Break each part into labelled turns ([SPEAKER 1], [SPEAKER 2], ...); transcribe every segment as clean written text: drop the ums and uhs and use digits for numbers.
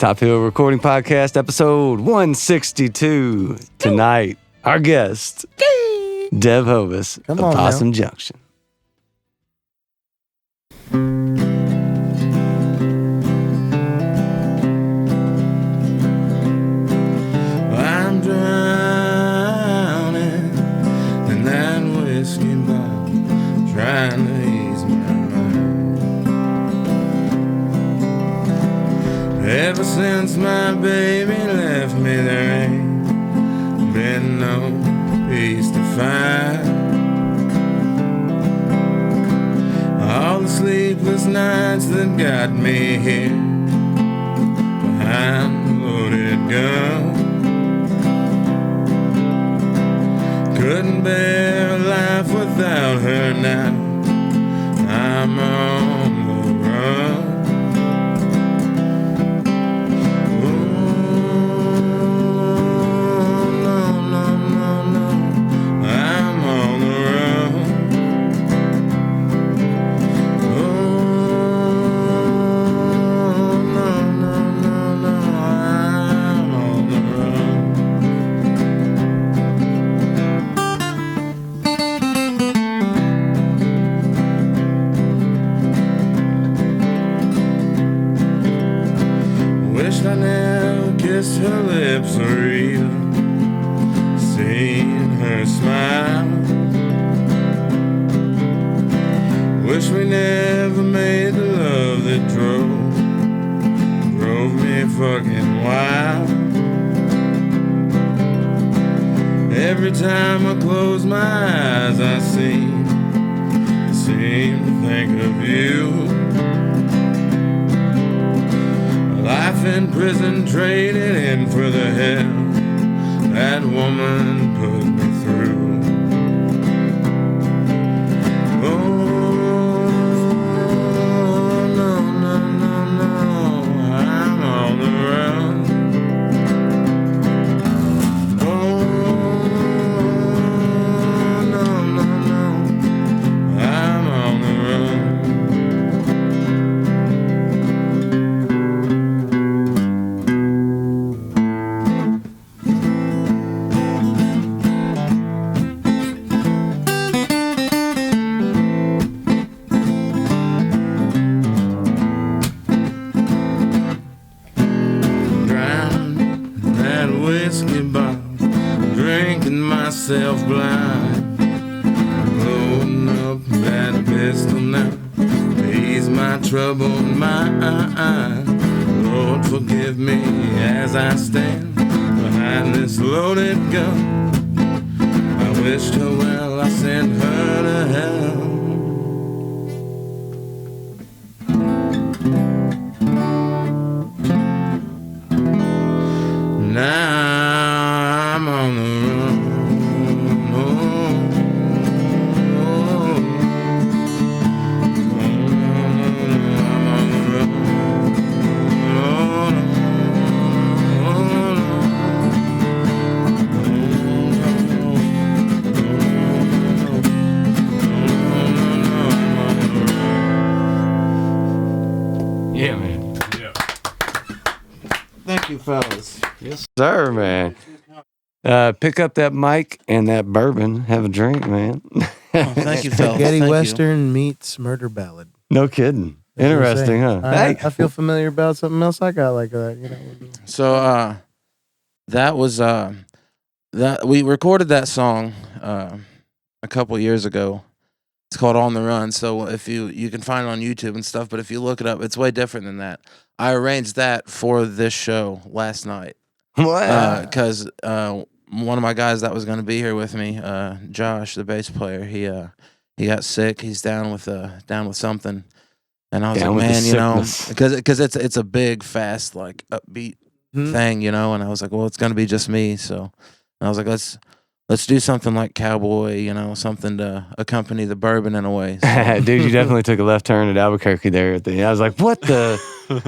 [SPEAKER 1] Top Hill Recording Podcast, episode 162. Tonight, our guest, Dev Hovis of Possum Junction.
[SPEAKER 2] I'm drowning in that whiskey bottle, trying to ease my mind. Ever since my baby left me, there ain't been no peace to find. All the sleepless nights that got me here behind the loaded gun. Couldn't bear a life without her now. I'm on the run. I never kissed her lips or even seen her smile. Wish we never made the love that drove me fucking wild. Every time I close my eyes, I seem to think of you. Life in prison, traded in for the hell that woman put me through. Oh, no, no, no, no, I'm on the run. Oh, no, no, no, I'm on the run. Myself blind, loading up that pistol now, ease my troubled mind. Lord, forgive me as I stand behind this loaded gun. I wished her well, I sent her to hell. Now I'm on the run.
[SPEAKER 1] Yeah, man.
[SPEAKER 3] Yeah.
[SPEAKER 2] Thank you, fellas.
[SPEAKER 1] Yes, sir, man. Pick up that mic and that bourbon. Have a drink, man.
[SPEAKER 4] Thank you, fellas.
[SPEAKER 3] Spaghetti
[SPEAKER 4] Thank
[SPEAKER 3] Western meets murder ballad.
[SPEAKER 1] No kidding.
[SPEAKER 3] That's what I'm
[SPEAKER 1] Interesting,
[SPEAKER 3] saying.
[SPEAKER 1] huh?
[SPEAKER 3] I feel familiar about something else I got like that. You know.
[SPEAKER 4] So that was that we recorded that song a couple years ago. It's called On the Run. So if you can find it on YouTube and stuff, but if you look it up, it's way different than that. I arranged that for this show last night.
[SPEAKER 1] Wow.
[SPEAKER 4] Because one of my guys that was going to be here with me, Josh, the bass player, he got sick. He's down with something, and I was
[SPEAKER 1] Down
[SPEAKER 4] like,
[SPEAKER 1] with the
[SPEAKER 4] man, you know,
[SPEAKER 1] sickness.
[SPEAKER 4] because it's a big, fast, like upbeat thing, you know. And I was like, well, it's going to be just me, so and I was like, let's do something like cowboy, you know, something to accompany the bourbon in a way. So.
[SPEAKER 1] Dude, you definitely took a left turn at Albuquerque there at the end. I was like, what the?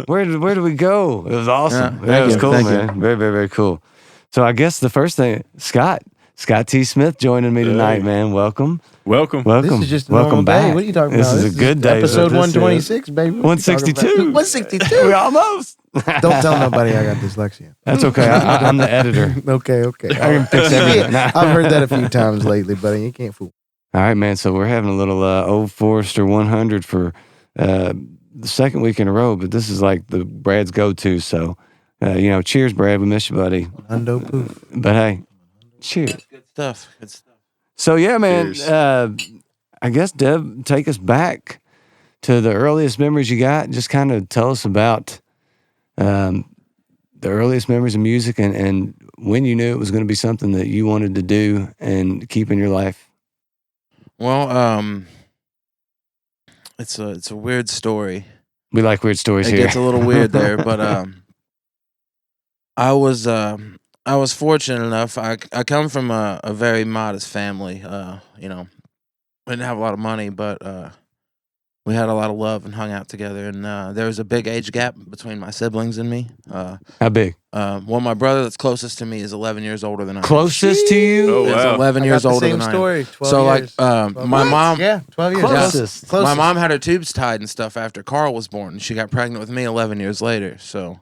[SPEAKER 1] Where did we go? It was awesome.
[SPEAKER 4] Yeah,
[SPEAKER 1] It was
[SPEAKER 4] thank
[SPEAKER 1] cool,
[SPEAKER 4] you.
[SPEAKER 1] man. Very, very, very cool. So I guess the first thing, Scott, Scott T. Smith joining me tonight, man. Welcome.
[SPEAKER 5] Welcome.
[SPEAKER 3] This is just a normal day. What are you talking about?
[SPEAKER 1] This is a good day.
[SPEAKER 3] Episode 126, baby.
[SPEAKER 1] 162.
[SPEAKER 3] 162.
[SPEAKER 1] We almost.
[SPEAKER 3] Don't tell nobody I got dyslexia.
[SPEAKER 1] That's okay. I'm the editor.
[SPEAKER 3] Okay.
[SPEAKER 1] I can fix everything.
[SPEAKER 3] I've heard that a few times lately, but you can't fool.
[SPEAKER 1] All right, man. So we're having a little Old Forester 100 for the second week in a row, but this is like the Brad's go-to. So, cheers, Brad. We miss you, buddy.
[SPEAKER 3] Hundo poof.
[SPEAKER 1] But hey, cheers.
[SPEAKER 4] Good stuff. Good stuff.
[SPEAKER 1] So yeah, man.
[SPEAKER 5] Cheers.
[SPEAKER 1] I guess Deb, take us back to the earliest memories you got. Just kind of tell us about the earliest memories of music and when you knew it was going to be something that you wanted to do and keep in your life.
[SPEAKER 4] Well, it's a weird story.
[SPEAKER 1] We like weird stories
[SPEAKER 4] It
[SPEAKER 1] here.
[SPEAKER 4] gets a little weird there, but I was fortunate enough. I come from a very modest family. We didn't have a lot of money, but we had a lot of love and hung out together. And there was a big age gap between my siblings and me.
[SPEAKER 1] How big?
[SPEAKER 4] Well, my brother that's closest to me is 11 years older than I am.
[SPEAKER 1] Closest to you?
[SPEAKER 5] Oh,
[SPEAKER 4] Is
[SPEAKER 5] wow.
[SPEAKER 4] 11 years older
[SPEAKER 3] same
[SPEAKER 4] than
[SPEAKER 3] story.
[SPEAKER 4] I am.
[SPEAKER 3] 12
[SPEAKER 4] So,
[SPEAKER 3] years.
[SPEAKER 4] my mom,
[SPEAKER 3] Yeah, 12 years.
[SPEAKER 1] Closest.
[SPEAKER 4] my mom had her tubes tied and stuff after Carl was born, and she got pregnant with me 11 years later. So,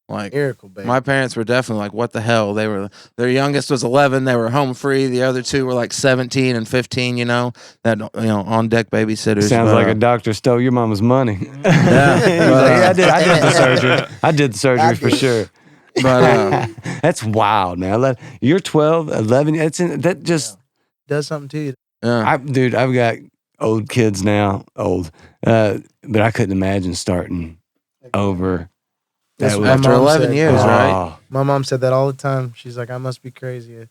[SPEAKER 3] Miracle, baby.
[SPEAKER 4] my parents were definitely like, what the hell? Their youngest was 11. They were home free. The other two were like 17 and 15, on deck babysitters.
[SPEAKER 1] Sounds
[SPEAKER 4] But,
[SPEAKER 1] like a doctor stole your mama's money.
[SPEAKER 4] Yeah.
[SPEAKER 1] I did the surgery. I did the surgery for sure.
[SPEAKER 4] But
[SPEAKER 1] That's wild, man. You're 12, 11. That just,
[SPEAKER 3] does something to you.
[SPEAKER 4] yeah.
[SPEAKER 1] I've got old kids now, but I couldn't imagine starting over.
[SPEAKER 3] That's
[SPEAKER 1] That
[SPEAKER 3] what
[SPEAKER 1] was-
[SPEAKER 3] my
[SPEAKER 4] After
[SPEAKER 3] mom
[SPEAKER 4] 11
[SPEAKER 3] said.
[SPEAKER 4] years, right?
[SPEAKER 1] Oh,
[SPEAKER 3] My mom said that all the time. She's like, I must be crazy. I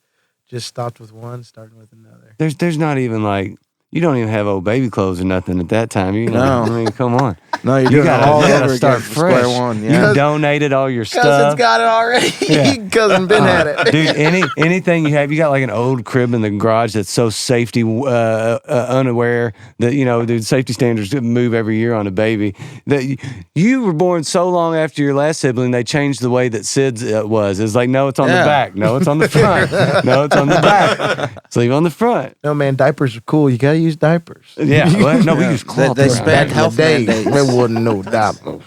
[SPEAKER 3] just stopped with one, starting with another.
[SPEAKER 1] there's not even like, you don't even have old baby clothes or nothing at that time.
[SPEAKER 4] No.
[SPEAKER 1] I mean, come on.
[SPEAKER 4] No,
[SPEAKER 1] You
[SPEAKER 4] doing it
[SPEAKER 1] gotta-
[SPEAKER 4] all
[SPEAKER 1] you gotta
[SPEAKER 4] over
[SPEAKER 1] start
[SPEAKER 4] again from
[SPEAKER 1] fresh.
[SPEAKER 4] square one.
[SPEAKER 1] You
[SPEAKER 4] Yeah.
[SPEAKER 1] donated all your
[SPEAKER 3] Cousin's
[SPEAKER 1] stuff.
[SPEAKER 3] got it already.
[SPEAKER 1] Yeah.
[SPEAKER 3] Cousin Ben had it.
[SPEAKER 1] Dude, anything you have, you got like an old crib in the garage that's so safety unaware that, dude, safety standards move every year on a baby. That you were born so long after your last sibling, they changed the way that Sid's was. It's like, no, it's on the
[SPEAKER 4] Yeah.
[SPEAKER 1] back. No, it's on the front. No, it's on the back. So leave on the front.
[SPEAKER 3] No, man, diapers are cool. You got to use diapers.
[SPEAKER 1] Yeah. Well, no, we use cloth.
[SPEAKER 4] They
[SPEAKER 1] wrap.
[SPEAKER 4] spend health mandates.
[SPEAKER 3] There wasn't no diapers.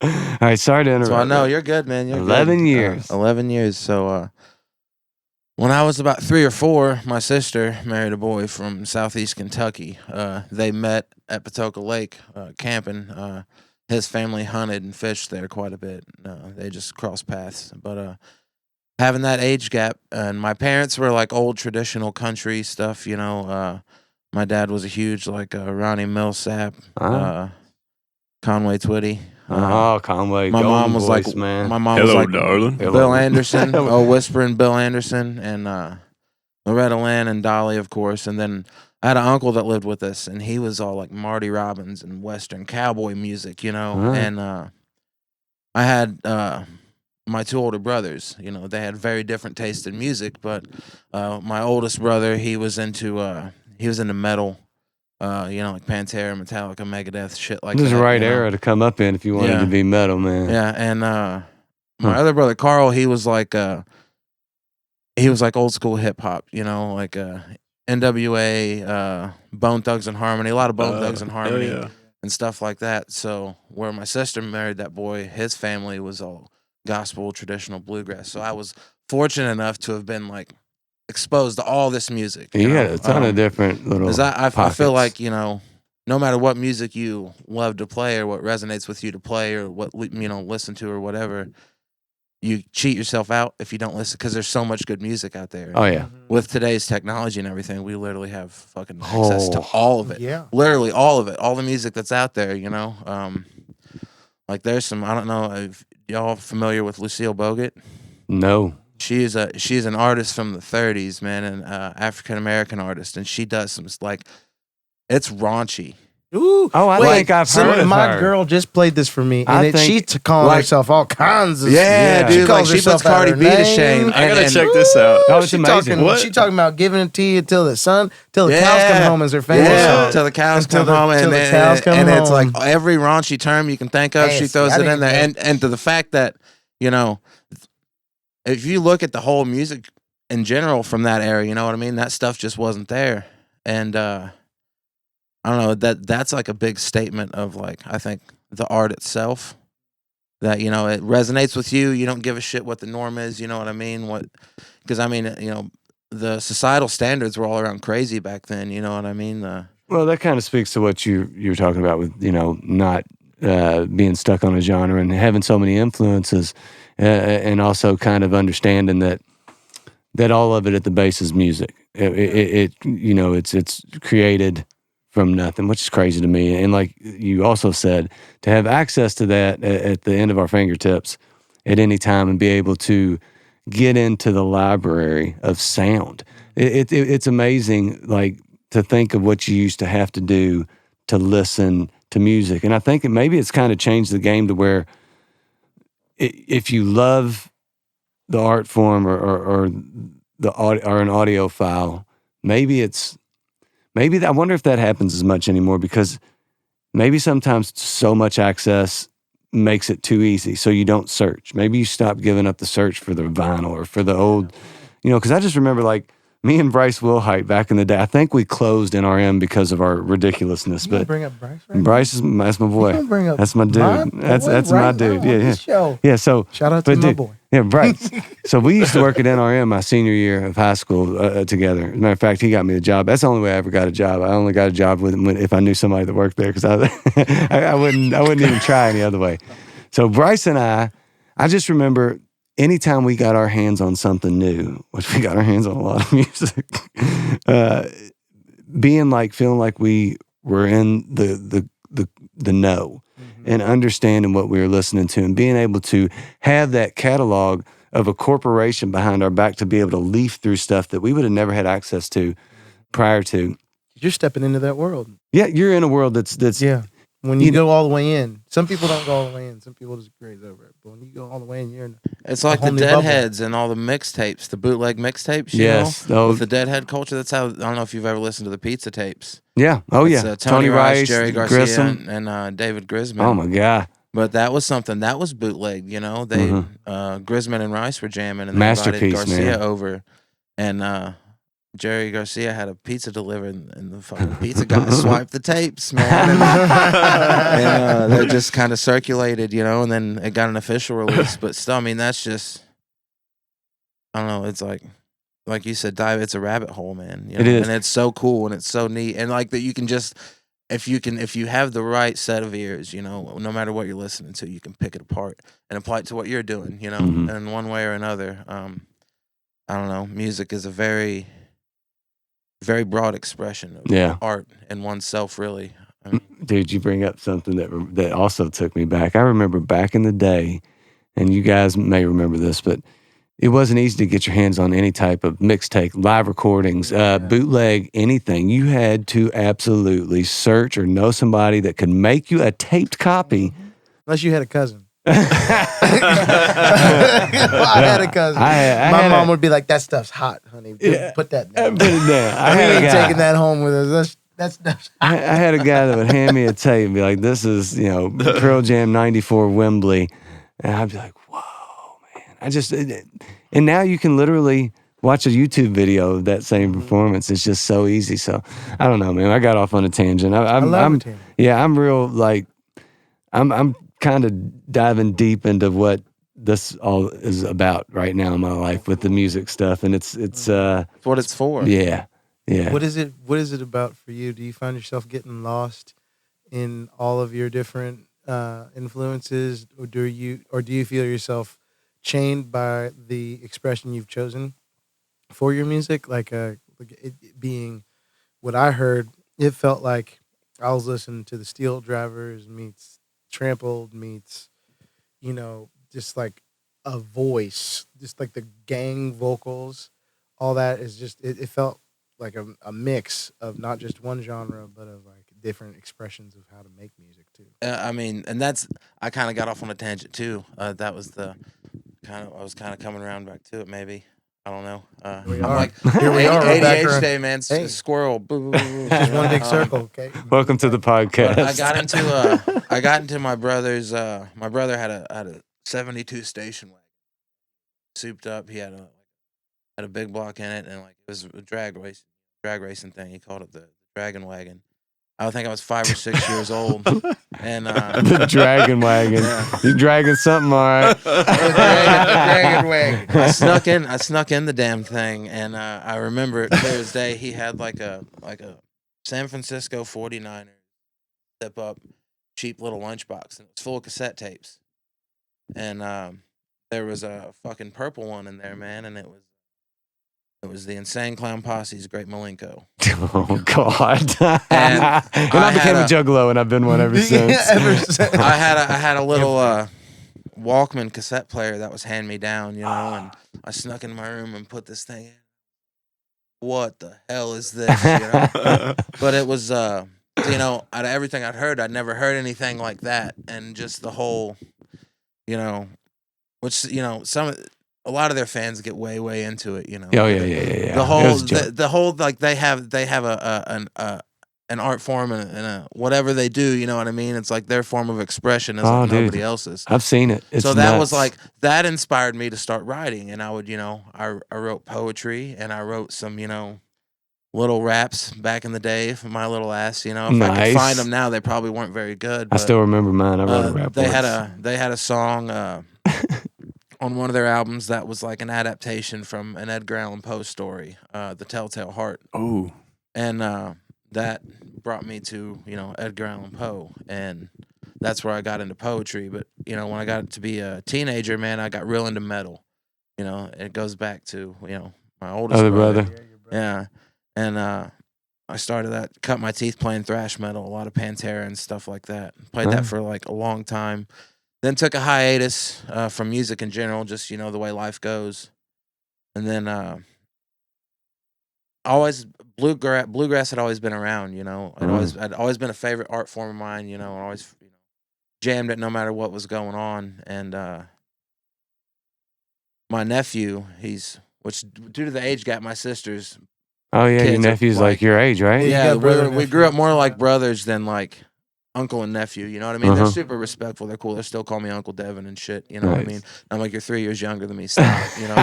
[SPEAKER 1] All right, sorry to interrupt.
[SPEAKER 4] So I know you're good, man. You're
[SPEAKER 1] 11
[SPEAKER 4] good.
[SPEAKER 1] years.
[SPEAKER 4] 11 years. So when I was about 3 or 4, my sister married a boy from southeast Kentucky. They met at Patoka Lake camping. His family hunted and fished there quite a bit. They just crossed paths. But having that age gap, and my parents were like old traditional country stuff. My dad was a huge Ronnie Millsap, Conway Twitty.
[SPEAKER 1] Conway.
[SPEAKER 4] My mom was
[SPEAKER 1] voice,
[SPEAKER 4] like,
[SPEAKER 1] man.
[SPEAKER 4] my mom was
[SPEAKER 5] Hello,
[SPEAKER 4] like
[SPEAKER 5] darling.
[SPEAKER 4] Bill Anderson, whispering Bill Anderson, and Loretta Lynn and Dolly, of course. And then I had an uncle that lived with us, and he was all like Marty Robbins and Western cowboy music, And I had my 2 older brothers. They had very different taste in music, but my oldest brother, he was into metal. Like Pantera, Metallica, Megadeth, shit like
[SPEAKER 1] This is
[SPEAKER 4] that.
[SPEAKER 1] the right era to come up in if you wanted
[SPEAKER 4] Yeah.
[SPEAKER 1] to be metal, man.
[SPEAKER 4] Yeah, and my other brother Carl, he was like old school hip hop, like NWA, Bone Thugs and Harmony, a lot of Bone Thugs and Harmony
[SPEAKER 5] Yeah.
[SPEAKER 4] and stuff like that. So where my sister married that boy, his family was all gospel, traditional bluegrass. So I was fortunate enough to have been like exposed to all this music.
[SPEAKER 1] You got a ton of different little.
[SPEAKER 4] Because I
[SPEAKER 1] pockets.
[SPEAKER 4] feel like, no matter what music you love to play or what resonates with you to play or what, listen to or whatever, you cheat yourself out if you don't listen because there's so much good music out there.
[SPEAKER 1] Oh yeah.
[SPEAKER 4] With today's technology and everything, we literally have fucking access to
[SPEAKER 1] Oh.
[SPEAKER 4] all of it.
[SPEAKER 3] Yeah.
[SPEAKER 4] Literally all of it. All the music that's out there, Like there's some, I don't know, if y'all familiar with Lucille Bogut?
[SPEAKER 1] No.
[SPEAKER 4] She's an artist from the 30s, man, an African American artist, and she does some it's raunchy.
[SPEAKER 3] Ooh.
[SPEAKER 1] Oh, I think I've heard of
[SPEAKER 3] my
[SPEAKER 1] her.
[SPEAKER 3] girl just played this for me,
[SPEAKER 1] I
[SPEAKER 3] and
[SPEAKER 1] think-
[SPEAKER 3] she's calling
[SPEAKER 4] like-
[SPEAKER 3] herself all kinds of
[SPEAKER 1] Yeah,
[SPEAKER 4] dude,
[SPEAKER 3] calls
[SPEAKER 4] she
[SPEAKER 3] herself
[SPEAKER 4] puts
[SPEAKER 3] out
[SPEAKER 4] Cardi
[SPEAKER 3] her
[SPEAKER 4] B to
[SPEAKER 3] name.
[SPEAKER 4] shame.
[SPEAKER 5] I gotta
[SPEAKER 4] And-
[SPEAKER 5] check this out.
[SPEAKER 1] Oh, it's
[SPEAKER 3] She
[SPEAKER 1] amazing.
[SPEAKER 3] talking,
[SPEAKER 5] What?
[SPEAKER 3] she talking about giving it to you till the cows come home is her famous
[SPEAKER 4] Yeah,
[SPEAKER 3] song.
[SPEAKER 4] till the cows
[SPEAKER 3] Until
[SPEAKER 4] come
[SPEAKER 3] the-
[SPEAKER 4] home,
[SPEAKER 3] till
[SPEAKER 4] and,
[SPEAKER 3] the cows come
[SPEAKER 4] and it's
[SPEAKER 3] home.
[SPEAKER 4] like every raunchy term you can think of,
[SPEAKER 3] Hey,
[SPEAKER 4] she
[SPEAKER 3] see,
[SPEAKER 4] throws
[SPEAKER 3] I
[SPEAKER 4] it in
[SPEAKER 3] didn't
[SPEAKER 4] there,
[SPEAKER 3] know.
[SPEAKER 4] and to the fact that if you look at the whole music in general from that era. You know what I mean? That stuff just wasn't there, and I don't know, that's like a big statement of like, I think the art itself, that, you know, it resonates with you. You don't give a shit what the norm is. You know what I mean? Because I mean, you know, the societal standards were all around crazy back then. You know what I mean?
[SPEAKER 1] Well, that kind of speaks to what you're talking about with, you know, not being stuck on a genre and having so many influences, and also kind of understanding that all of it at the base is music. It you know, it's created from nothing, which is crazy to me. And like you also said, to have access to that at the end of our fingertips at any time and be able to get into the library of sound, it's amazing. Like, to think of what you used to have to do to listen to music. And I think maybe it's kind of changed the game to where if you love the art form or the audio, or an audio file, maybe I wonder if that happens as much anymore, because maybe sometimes so much access makes it too easy, so you don't search. Maybe you stop giving up the search for the vinyl or for the old, you know, because I just remember, like, me and Bryce Wilhite back in the day, I think we closed NRM because of our ridiculousness.
[SPEAKER 3] You
[SPEAKER 1] But
[SPEAKER 3] bring up Bryce, right?
[SPEAKER 1] Bryce that's my boy.
[SPEAKER 3] You bring up
[SPEAKER 1] That's my dude. That's my
[SPEAKER 3] right
[SPEAKER 1] dude.
[SPEAKER 3] now on
[SPEAKER 1] Yeah.
[SPEAKER 3] this show.
[SPEAKER 1] Yeah. So
[SPEAKER 3] Shout out to
[SPEAKER 1] but
[SPEAKER 3] my
[SPEAKER 1] dude,
[SPEAKER 3] boy.
[SPEAKER 1] Yeah, Bryce. So we used to work at NRM my senior year of high school together. As a matter of fact, he got me the job. That's the only way I ever got a job. I only got a job with him if I knew somebody that worked there, because I wouldn't even try any other way. So Bryce and I just remember anytime we got our hands on something new, which we got our hands on a lot of music, feeling like we were in the know, and understanding what we were listening to, and being able to have that catalog of a corporation behind our back to be able to leaf through stuff that we would have never had access to prior to.
[SPEAKER 3] You're stepping into that world.
[SPEAKER 1] Yeah, you're in a world that's
[SPEAKER 3] Yeah. When you go all the way in, some people don't go all the way in. Some people just graze over it. But when you go all the way in, you're in.
[SPEAKER 4] It's like the Deadheads and all the mixtapes, the bootleg mixtapes. You know? With the Deadhead culture. That's how. I don't know if you've ever listened to the Pizza tapes.
[SPEAKER 1] Yeah. Oh, yeah.
[SPEAKER 4] Tony Rice, Jerry Garcia,
[SPEAKER 1] Grissom,
[SPEAKER 4] and David Grisman.
[SPEAKER 1] Oh my God.
[SPEAKER 4] But that was something that was bootleg. You know, they Grisman and Rice were jamming, and they
[SPEAKER 1] Masterpiece,
[SPEAKER 4] invited Garcia
[SPEAKER 1] man.
[SPEAKER 4] over, and Jerry Garcia had a pizza delivered, and the fucking pizza guy swiped the tapes, man, and they just kind of circulated, you know, and then it got an official release. But still, I mean, that's just, I don't know. It's like you said, it's a rabbit hole, man. You know?
[SPEAKER 1] It is,
[SPEAKER 4] and it's so cool and it's so neat, and like that you can just, if you have the right set of ears, you know, no matter what you're listening to, you can pick it apart and apply it to what you're doing, you know, in one way or another. I don't know. Music is a very, very broad expression of art and oneself, really. I mean,
[SPEAKER 1] dude, you bring up something that also took me back. I remember back in the day, and you guys may remember this, but it wasn't easy to get your hands on any type of mixtape, live recordings, bootleg, anything. You had to absolutely search or know somebody that could make you a taped copy.
[SPEAKER 3] Unless you had a cousin. I had a cousin. My mom would be like, "That stuff's hot, honey. Put that down.
[SPEAKER 1] Put it down."
[SPEAKER 3] I ain't taking that home with us. That's
[SPEAKER 1] I had a guy that would hand me a tape and be like, "This is, you know, Pearl Jam '94 Wembley," and I'd be like, "Whoa, man!" And now you can literally watch a YouTube video of that same performance. It's just so easy. So I don't know, man. I got off on a tangent.
[SPEAKER 3] I love a tangent.
[SPEAKER 1] Yeah, I'm real like I'm kind of diving deep into what this all is about right now in my life with the music stuff, and it's
[SPEAKER 4] what it's for.
[SPEAKER 1] Yeah.
[SPEAKER 3] What is it about for you? Do you find yourself getting lost in all of your different influences, or do you feel yourself chained by the expression you've chosen for your music? Like it being what I heard, it felt like I was listening to the Steel Drivers meets Trampled meets, you know, just like a voice, just like the gang vocals, all that is just, it felt like a mix of not just one genre, but of like different expressions of how to make music too.
[SPEAKER 4] I mean, and I kind of got off on a tangent too. That was I was kind of coming around back to it maybe. I don't know.
[SPEAKER 3] Here
[SPEAKER 4] we are.
[SPEAKER 3] ADHD
[SPEAKER 4] day, man.
[SPEAKER 3] Hey.
[SPEAKER 4] Squirrel.
[SPEAKER 3] Just one big circle, okay?
[SPEAKER 1] Welcome to the podcast.
[SPEAKER 4] I got into my brother's. My brother had a 72 station wagon, souped up. He had a had a big block in it, and like it was a drag racing thing. He called it the Dragon Wagon. I think I was 5 or 6 years old, and
[SPEAKER 1] The Dragon Wagon.
[SPEAKER 4] Yeah.
[SPEAKER 1] You're dragging something, all right.
[SPEAKER 3] The dragon wagon.
[SPEAKER 4] I snuck in the damn thing, and I remember it clear as day. He had like a San Francisco 49er step up cheap little lunchbox, and it was full of cassette tapes, and there was a fucking purple one in there, man, and it was the Insane Clown Posse's Great Malenko.
[SPEAKER 1] Oh God!
[SPEAKER 4] And
[SPEAKER 1] I became a juggalo, and I've been one ever since.
[SPEAKER 4] I had a little Walkman cassette player that was hand me down, you know, and I snuck in my room and put this thing in. What the hell is this? You know? But it was, you know, out of everything I'd heard, I'd never heard anything like that, and just the whole, you know, which, you know, a lot of their fans get way into it, you know.
[SPEAKER 1] Oh yeah.
[SPEAKER 4] The whole like they have an art form and a whatever they do, you know what I mean? It's like their form of expression is like nobody else's.
[SPEAKER 1] I've seen it. It's
[SPEAKER 4] so that
[SPEAKER 1] nuts.
[SPEAKER 4] was like that inspired me to start writing, and I would, you know, I wrote poetry, and I wrote some, you know, little raps back in the day for my little ass, you know. If I could find them now, they probably weren't very good. But,
[SPEAKER 1] I still remember mine. I wrote a rap.
[SPEAKER 4] They had a song on one of their albums that was like an adaptation from an Edgar Allan Poe story, The Telltale Heart.
[SPEAKER 5] Oh.
[SPEAKER 4] And that brought me to, you know, Edgar Allan Poe, and that's where I got into poetry. But, you know, when I got to be a teenager, man, I got real into metal. You know, it goes back to, you know, my oldest brother. Yeah. And I started that, cut my teeth playing thrash metal, a lot of Pantera and stuff like that. Played that for like a long time. Then took a hiatus from music in general, just, you know, the way life goes. And then always bluegrass had always been around, you know. I'd always been a favorite art form of mine, you know, and always, you know, jammed it no matter what was going on. And my nephew, which due to the age gap, my sister's
[SPEAKER 1] Oh yeah, your
[SPEAKER 4] kids are
[SPEAKER 1] nephew's like your age, right?
[SPEAKER 4] yeah,
[SPEAKER 3] brother,
[SPEAKER 4] we grew up more like brothers than like uncle and nephew, you know what I mean? They're super respectful. They're cool. They still call me Uncle Devin and shit, you know what I mean? I'm like, you're 3 years younger than me. Stop, you know?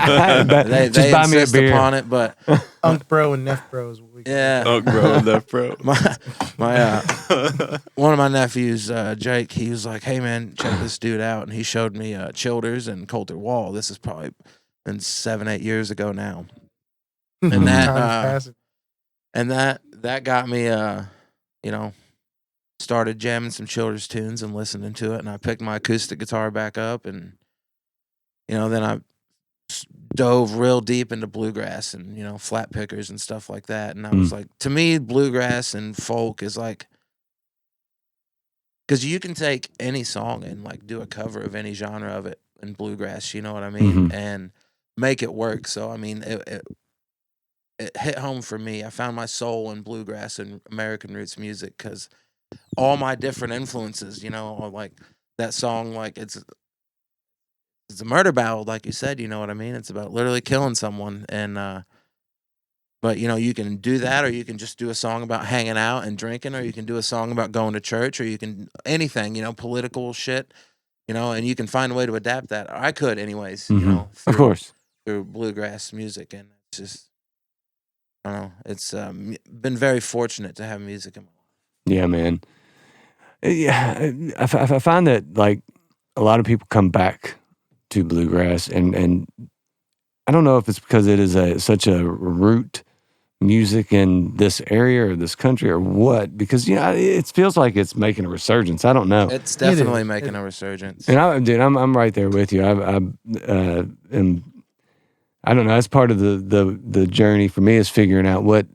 [SPEAKER 4] they
[SPEAKER 1] Just buy me a
[SPEAKER 4] insist
[SPEAKER 1] beer.
[SPEAKER 4] upon it, but
[SPEAKER 3] Unk bro and Neff bro is what we call
[SPEAKER 4] yeah.
[SPEAKER 5] Oh, bro, that bro.
[SPEAKER 4] my one of my nephews, Jake, he was like, hey man, check this dude out, and he showed me Childers and Coulter Wall. This is probably been 7-8 years ago now. And
[SPEAKER 3] Time's
[SPEAKER 4] that
[SPEAKER 3] passing.
[SPEAKER 4] and that got me you know, started jamming some Childers tunes and listening to it, and I picked my acoustic guitar back up, and, you know, then I dove real deep into bluegrass and, you know, flat pickers and stuff like that. And I was like, to me, bluegrass and folk is like, because you can take any song and like do a cover of any genre of it in bluegrass, you know what I mean, and make it work. So I mean, it hit home for me. I found my soul in bluegrass and American roots music, because all my different influences, you know, are like that song, like it's a murder ballad, like you said, you know what I mean? It's about literally killing someone. And but you know, you can do that, or you can just do a song about hanging out and drinking, or you can do a song about going to church, or you can anything, you know, political shit, you know, and you can find a way to adapt that. I could anyways, you know,
[SPEAKER 1] of course,
[SPEAKER 4] through bluegrass music. And it's just, I don't know, it's been very fortunate to have music in my life.
[SPEAKER 1] Yeah, man. Yeah, I find that like a lot of people come back to bluegrass, and I don't know if it's because it is such a root music in this area or this country or what, because, you know, it feels like it's making a resurgence. I don't know.
[SPEAKER 4] It's definitely making a resurgence.
[SPEAKER 1] And I'm right there with you. I don't know. That's part of the journey for me, is figuring out what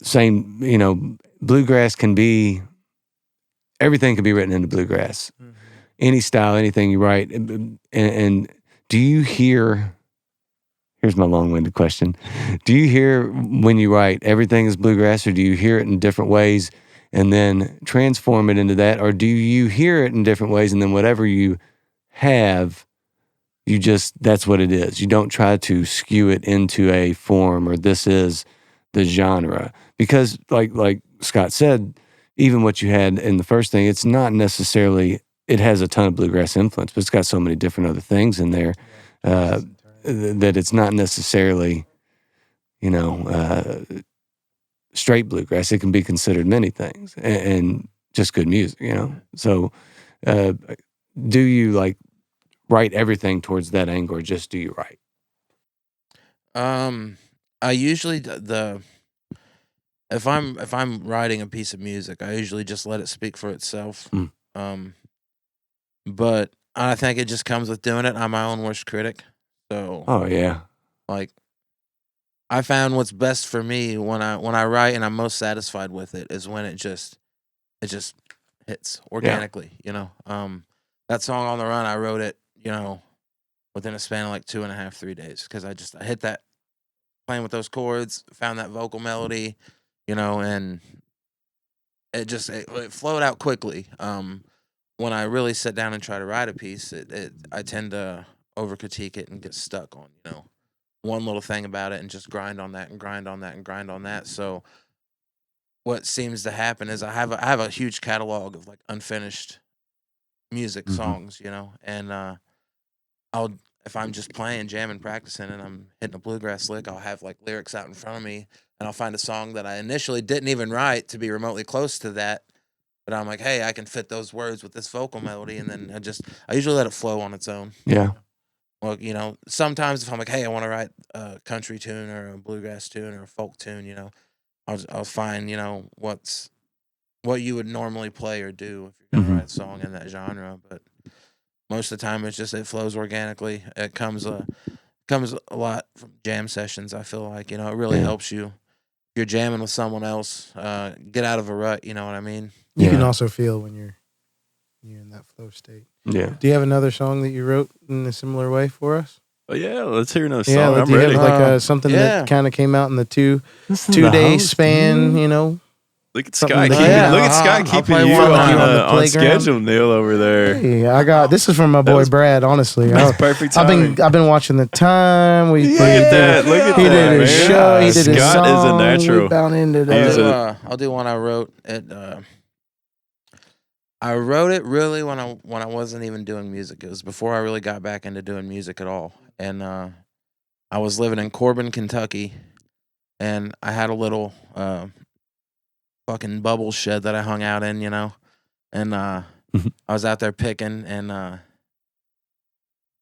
[SPEAKER 1] saying, you know, bluegrass can be. Everything can be written into bluegrass. Any style, anything you write. And do you hear? Here's my long-winded question. Do you hear when you write everything is bluegrass, or do you hear it in different ways and then transform it into that? Or do you hear it in different ways and then whatever you have, that's what it is? You don't try to skew it into a form, or this is the genre. Because like Scott said, even what you had in the first thing, it's not necessarily, it has a ton of bluegrass influence, but it's got so many different other things in there. that it's not necessarily, straight bluegrass. It can be considered many things and just good music, So, do you like write everything towards that angle, or just do you write?
[SPEAKER 4] I usually if I'm writing a piece of music, I usually just let it speak for itself. But I think it just comes with doing it. I'm my own worst critic, so
[SPEAKER 1] Oh yeah,
[SPEAKER 4] like I found what's best for me when I write and I'm most satisfied with it is when it just hits organically. That song On the Run, I wrote it, within a span of like 2.5, 3 days because I hit that playing with those chords, found that vocal melody, and it flowed out quickly. When I really sit down and try to write a piece, I tend to over critique it and get stuck on, one little thing about it and just grind on that and grind on that and grind on that. So what seems to happen is I have a huge catalog of like unfinished music songs, and I'll if I'm just playing, jamming, practicing, and I'm hitting a bluegrass lick, I'll have like lyrics out in front of me, and I'll find a song that I initially didn't even write to be remotely close to that. But I'm like, hey, I can fit those words with this vocal melody, and then I usually let it flow on its own.
[SPEAKER 1] Yeah.
[SPEAKER 4] Well, sometimes if I'm like, hey, I want to write a country tune or a bluegrass tune or a folk tune, I'll find, what you would normally play or do if you're gonna write a song in that genre. But most of the time, it flows organically. It comes a lot from jam sessions. I feel like it really helps you. If you're jamming with someone else, get out of a rut. You know what I mean?
[SPEAKER 3] You can also feel when you're in that flow state.
[SPEAKER 1] Yeah.
[SPEAKER 3] Do you have another song that you wrote in a similar way for us?
[SPEAKER 5] Oh yeah, let's hear another song.
[SPEAKER 3] Yeah,
[SPEAKER 5] I'm
[SPEAKER 3] do you
[SPEAKER 5] ready.
[SPEAKER 3] have like something that kind of came out in the two-day span?
[SPEAKER 5] Look at
[SPEAKER 3] something
[SPEAKER 5] Scott.
[SPEAKER 3] that-
[SPEAKER 5] Look at Scott
[SPEAKER 3] I'll
[SPEAKER 5] keeping
[SPEAKER 3] play
[SPEAKER 5] you
[SPEAKER 3] one on the
[SPEAKER 5] on
[SPEAKER 3] playground.
[SPEAKER 5] schedule, Neil, over there.
[SPEAKER 3] Hey, I got this is from my boy Brad. Honestly,
[SPEAKER 5] That's perfect timing.
[SPEAKER 3] I've been watching the time.
[SPEAKER 5] Look at that! Look at
[SPEAKER 3] He
[SPEAKER 5] that,
[SPEAKER 3] did his
[SPEAKER 5] man.
[SPEAKER 3] show. He did his
[SPEAKER 5] Scott
[SPEAKER 3] song.
[SPEAKER 5] is a natural.
[SPEAKER 3] We bound into that.
[SPEAKER 4] I'll do one I wrote. I wrote it really when I wasn't even doing music. It was before I really got back into doing music at all. And I was living in Corbin, Kentucky, and I had a little fucking bubble shed that I hung out in, and I was out there picking and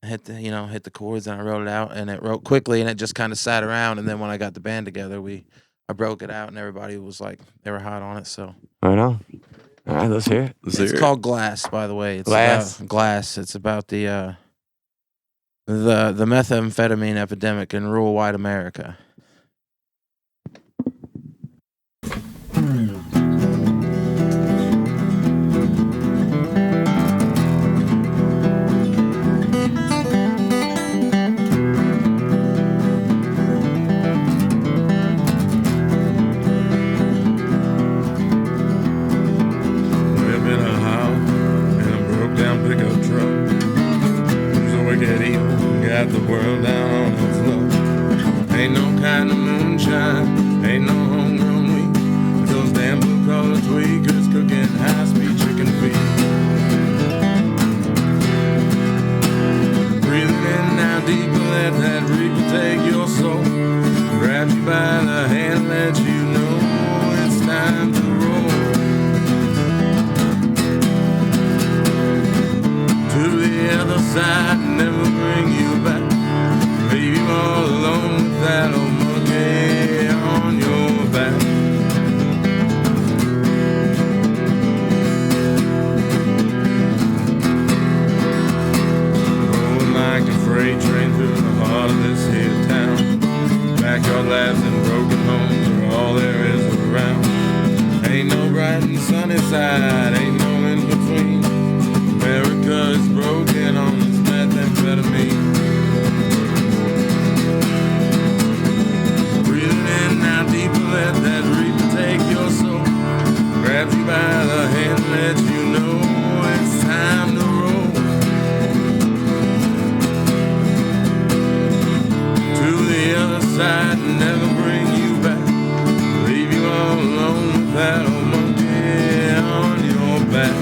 [SPEAKER 4] hit the chords, and I wrote it out, and it wrote quickly, and it just kind of sat around. And then when I got the band together, I broke it out, and everybody was like, they were hot on it. So
[SPEAKER 1] Right on. All right, let's hear it.
[SPEAKER 4] it's called Glass, by the way. It's
[SPEAKER 1] Glass.
[SPEAKER 4] about Glass. It's about the methamphetamine epidemic in rural white America.
[SPEAKER 2] Got the world down on the floor. Ain't no kind of moonshine, ain't no homegrown wheat. Those damn blue collar tweakers cooking high speed chicken feet. Breathing in now deeper, let that reaper take your soul. Grab you by the hand, let you know it's time to roll. To the other side, never bring you back. Leave you all alone with that old monkey on your back. Rolling like a freight train through the heart of this here town. Backyard labs and broken homes are all there is around. Ain't no bright and sunny side, ain't no in between. America is broken on this methamphetamine. Breathing in now deeper, let that reaper take your soul. Grab you by the hand, let you know it's time to roll. To the other side and never bring you back. Leave you all alone with that old monkey on your back.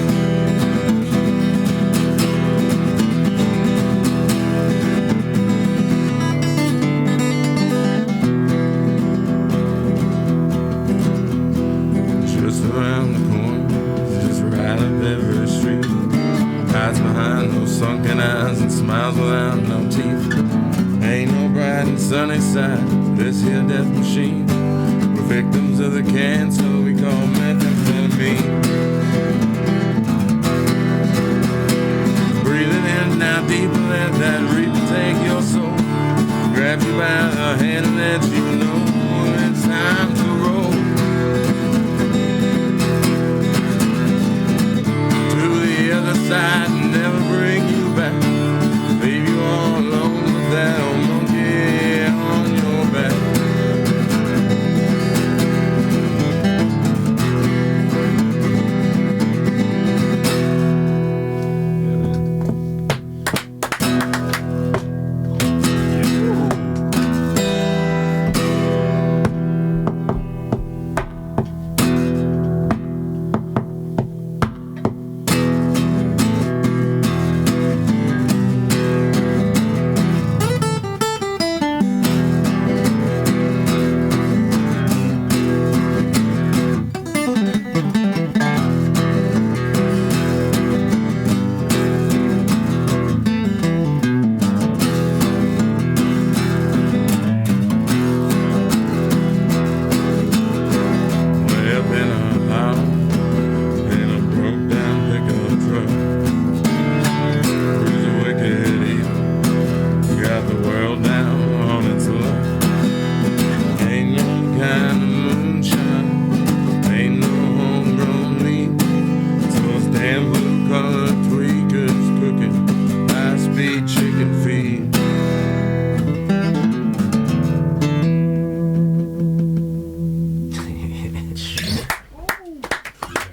[SPEAKER 2] sunken eyes and smiles without no teeth. Ain't no bright and sunny side to this here death machine. We're victims of the cancer we call methamphetamine. Breathe it in now deeper, let that reaper take your soul. Grab you by the hand and let you know it's time to roll. To the other side and never bring you back. Leave you all alone with that old monkey on your back.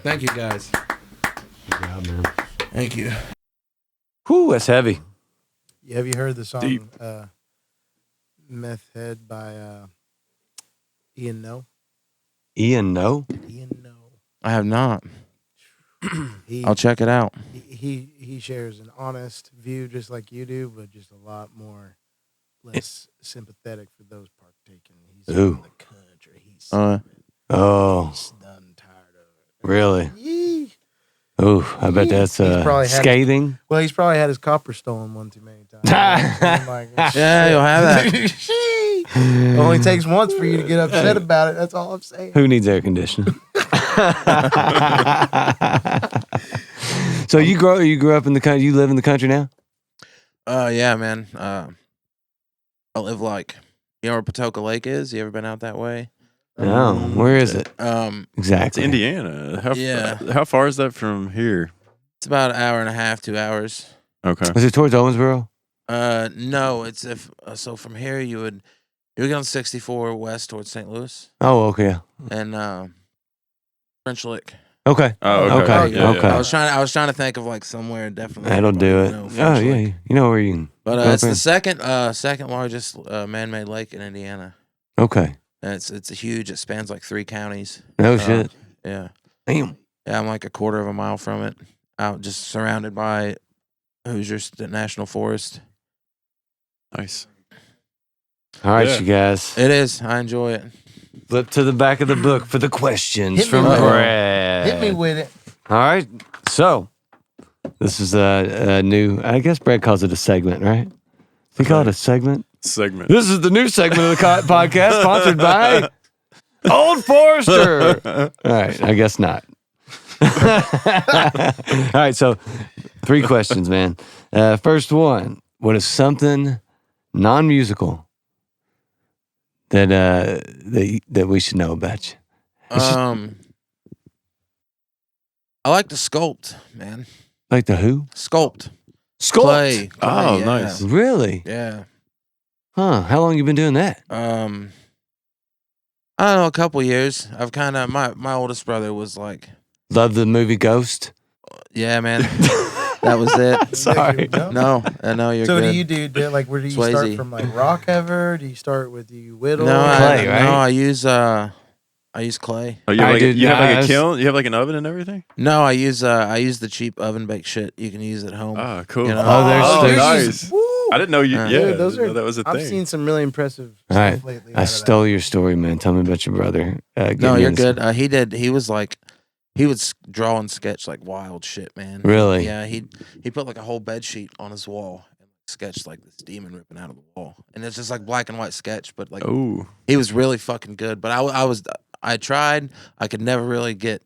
[SPEAKER 2] Thank you, guys.
[SPEAKER 1] Good job, man.
[SPEAKER 2] Thank you.
[SPEAKER 1] Whew, that's heavy.
[SPEAKER 3] Yeah, have you heard the song
[SPEAKER 5] Deep.
[SPEAKER 3] Meth Head by Ian No?
[SPEAKER 1] Ian, no?
[SPEAKER 3] Ian No.
[SPEAKER 4] I have not.
[SPEAKER 3] He,
[SPEAKER 4] I'll check it out.
[SPEAKER 3] he shares an honest view just like you do, but just a lot more less sympathetic for those partaking. He's
[SPEAKER 1] Ooh.
[SPEAKER 3] from the country. He's
[SPEAKER 1] Oh,
[SPEAKER 3] he's done tired of it.
[SPEAKER 1] really?
[SPEAKER 3] Yee.
[SPEAKER 1] Ooh, I bet that's
[SPEAKER 3] He's probably had-
[SPEAKER 1] scathing.
[SPEAKER 3] Well, he's probably had his copper stolen one too many times. I'm like,
[SPEAKER 4] Yeah, you'll have that.
[SPEAKER 3] It only takes once for you to get upset about it. That's all I'm saying.
[SPEAKER 1] Who needs air conditioning? So you grew up in the country. You live in the country now?
[SPEAKER 4] Yeah, man. I live like, you know where Patoka Lake is? You ever been out that way?
[SPEAKER 1] No. Where is it
[SPEAKER 4] It's
[SPEAKER 1] exactly?
[SPEAKER 5] It's Indiana.
[SPEAKER 4] Yeah.
[SPEAKER 5] How far is that from here?
[SPEAKER 4] about an hour and a half, 2 hours.
[SPEAKER 5] Okay.
[SPEAKER 1] Is it towards Owensboro?
[SPEAKER 4] No, it's so from here you would get on 64 west towards St. Louis
[SPEAKER 1] Oh, okay.
[SPEAKER 4] and French Lick.
[SPEAKER 1] Okay.
[SPEAKER 5] Oh,
[SPEAKER 1] okay.
[SPEAKER 5] okay. Yeah,
[SPEAKER 1] Okay.
[SPEAKER 5] yeah.
[SPEAKER 4] I was trying to think of like somewhere definitely.
[SPEAKER 1] That'll do it.
[SPEAKER 4] No,
[SPEAKER 1] Oh,
[SPEAKER 4] French
[SPEAKER 1] yeah.
[SPEAKER 4] Lick.
[SPEAKER 1] You know where you can.
[SPEAKER 4] But
[SPEAKER 1] go
[SPEAKER 4] it's
[SPEAKER 1] up
[SPEAKER 4] the
[SPEAKER 1] in.
[SPEAKER 4] second largest man-made lake in Indiana.
[SPEAKER 1] Okay.
[SPEAKER 4] And it's huge. It spans like 3 counties.
[SPEAKER 1] No shit.
[SPEAKER 4] Yeah.
[SPEAKER 1] Damn.
[SPEAKER 4] Yeah, I'm like a quarter of a mile from it. Out just surrounded by Hoosier National Forest.
[SPEAKER 5] Nice.
[SPEAKER 1] All right,
[SPEAKER 5] Yeah.
[SPEAKER 1] you guys.
[SPEAKER 4] It is. I enjoy it.
[SPEAKER 1] Flip to the back of the book for the questions
[SPEAKER 3] Hit me
[SPEAKER 1] from
[SPEAKER 3] with it.
[SPEAKER 1] Brad.
[SPEAKER 3] Hit me with it.
[SPEAKER 1] All right. So, this is a new, I guess Brad calls it a segment, right? Does he call it a segment?
[SPEAKER 5] Segment.
[SPEAKER 1] This is the new segment of the podcast sponsored by Old Forester. All right. I guess not. All right. So, 3 questions, man. First one. What is something non-musical that we should know about you? It's just-
[SPEAKER 4] I like to sculpt, man.
[SPEAKER 1] Like the who?
[SPEAKER 4] Sculpt.
[SPEAKER 1] Sculpt.
[SPEAKER 4] Clay.
[SPEAKER 5] Oh,
[SPEAKER 4] yeah.
[SPEAKER 5] nice.
[SPEAKER 1] Really?
[SPEAKER 4] Yeah.
[SPEAKER 1] Huh. How long you been doing that?
[SPEAKER 4] I don't know, a couple years. I've kind of my oldest brother was like,
[SPEAKER 1] Love the movie Ghost?
[SPEAKER 4] yeah, man. That was it.
[SPEAKER 1] Sorry.
[SPEAKER 4] No, you're
[SPEAKER 3] So
[SPEAKER 4] good.
[SPEAKER 3] where do you start
[SPEAKER 4] Swayze.
[SPEAKER 3] from? Like rock ever? Do you start with you whittle?
[SPEAKER 4] No,
[SPEAKER 1] Clay, right?
[SPEAKER 4] no, I use clay.
[SPEAKER 5] Oh, you have,
[SPEAKER 1] I
[SPEAKER 5] like,
[SPEAKER 1] did-
[SPEAKER 5] you have
[SPEAKER 1] I
[SPEAKER 5] like a
[SPEAKER 1] was-
[SPEAKER 5] kiln? You have like an oven and everything?
[SPEAKER 4] No, I use the cheap oven baked shit you can use at home.
[SPEAKER 5] Oh, cool.
[SPEAKER 4] You know?
[SPEAKER 1] Oh, there's-
[SPEAKER 5] nice.
[SPEAKER 3] Woo!
[SPEAKER 5] I didn't know you.
[SPEAKER 4] Yeah.
[SPEAKER 5] Yeah,
[SPEAKER 3] Dude, those
[SPEAKER 5] I didn't
[SPEAKER 3] are.
[SPEAKER 5] know that was a
[SPEAKER 3] I've
[SPEAKER 5] thing.
[SPEAKER 3] seen some really impressive
[SPEAKER 1] All right.
[SPEAKER 3] stuff lately.
[SPEAKER 1] I stole your story, man. Tell me about your brother.
[SPEAKER 4] No,
[SPEAKER 1] getting
[SPEAKER 4] you're
[SPEAKER 1] into-
[SPEAKER 4] good. He was like, he would draw and sketch like wild shit, man.
[SPEAKER 1] Really?
[SPEAKER 4] Yeah, he put like a whole bed sheet on his wall and sketched like this demon ripping out of the wall, and it's just like black and white sketch, but like
[SPEAKER 5] Oh,
[SPEAKER 4] he was really fucking good. But I tried. I could never really get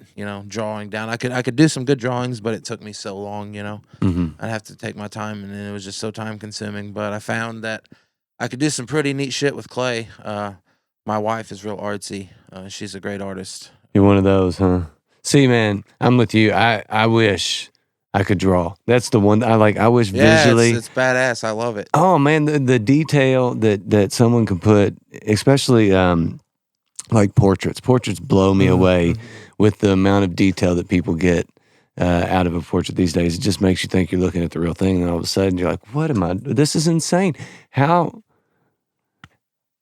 [SPEAKER 4] drawing down. I could do some good drawings, but it took me so long.
[SPEAKER 1] Mm-hmm.
[SPEAKER 4] I'd have to take my time, and then it was just so time consuming. But I found that I could do some pretty neat shit with clay. My wife is real artsy. She's a great artist.
[SPEAKER 1] You're one of those, huh? See, man, I'm with you. I wish I could draw. That's the one I like. I wish visually.
[SPEAKER 4] It's badass. I love it.
[SPEAKER 1] Oh man, the detail that someone can put, especially like portraits. Portraits blow me away with the amount of detail that people get out of a portrait these days. It just makes you think you're looking at the real thing, and all of a sudden you're like, "What am I? This is insane." How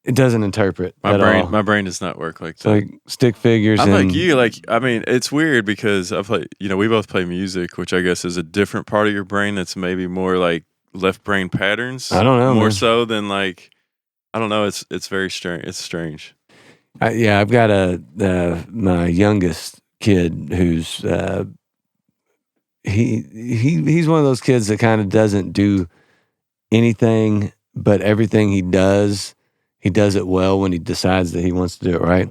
[SPEAKER 1] it doesn't interpret
[SPEAKER 5] my
[SPEAKER 1] at
[SPEAKER 5] brain,
[SPEAKER 1] all.
[SPEAKER 5] my brain does not work like
[SPEAKER 1] It's
[SPEAKER 5] that.
[SPEAKER 1] like stick figures.
[SPEAKER 5] I'm
[SPEAKER 1] and,
[SPEAKER 5] like you. Like, I mean, it's weird because I play. We both play music, which I guess is a different part of your brain that's maybe more like left brain patterns.
[SPEAKER 1] I don't know,
[SPEAKER 5] more
[SPEAKER 1] man.
[SPEAKER 5] so than like, I don't know. It's very strange. It's strange.
[SPEAKER 1] I've got my youngest kid who's he's one of those kids that kind of doesn't do anything, but everything he does it well when he decides that he wants to do it right.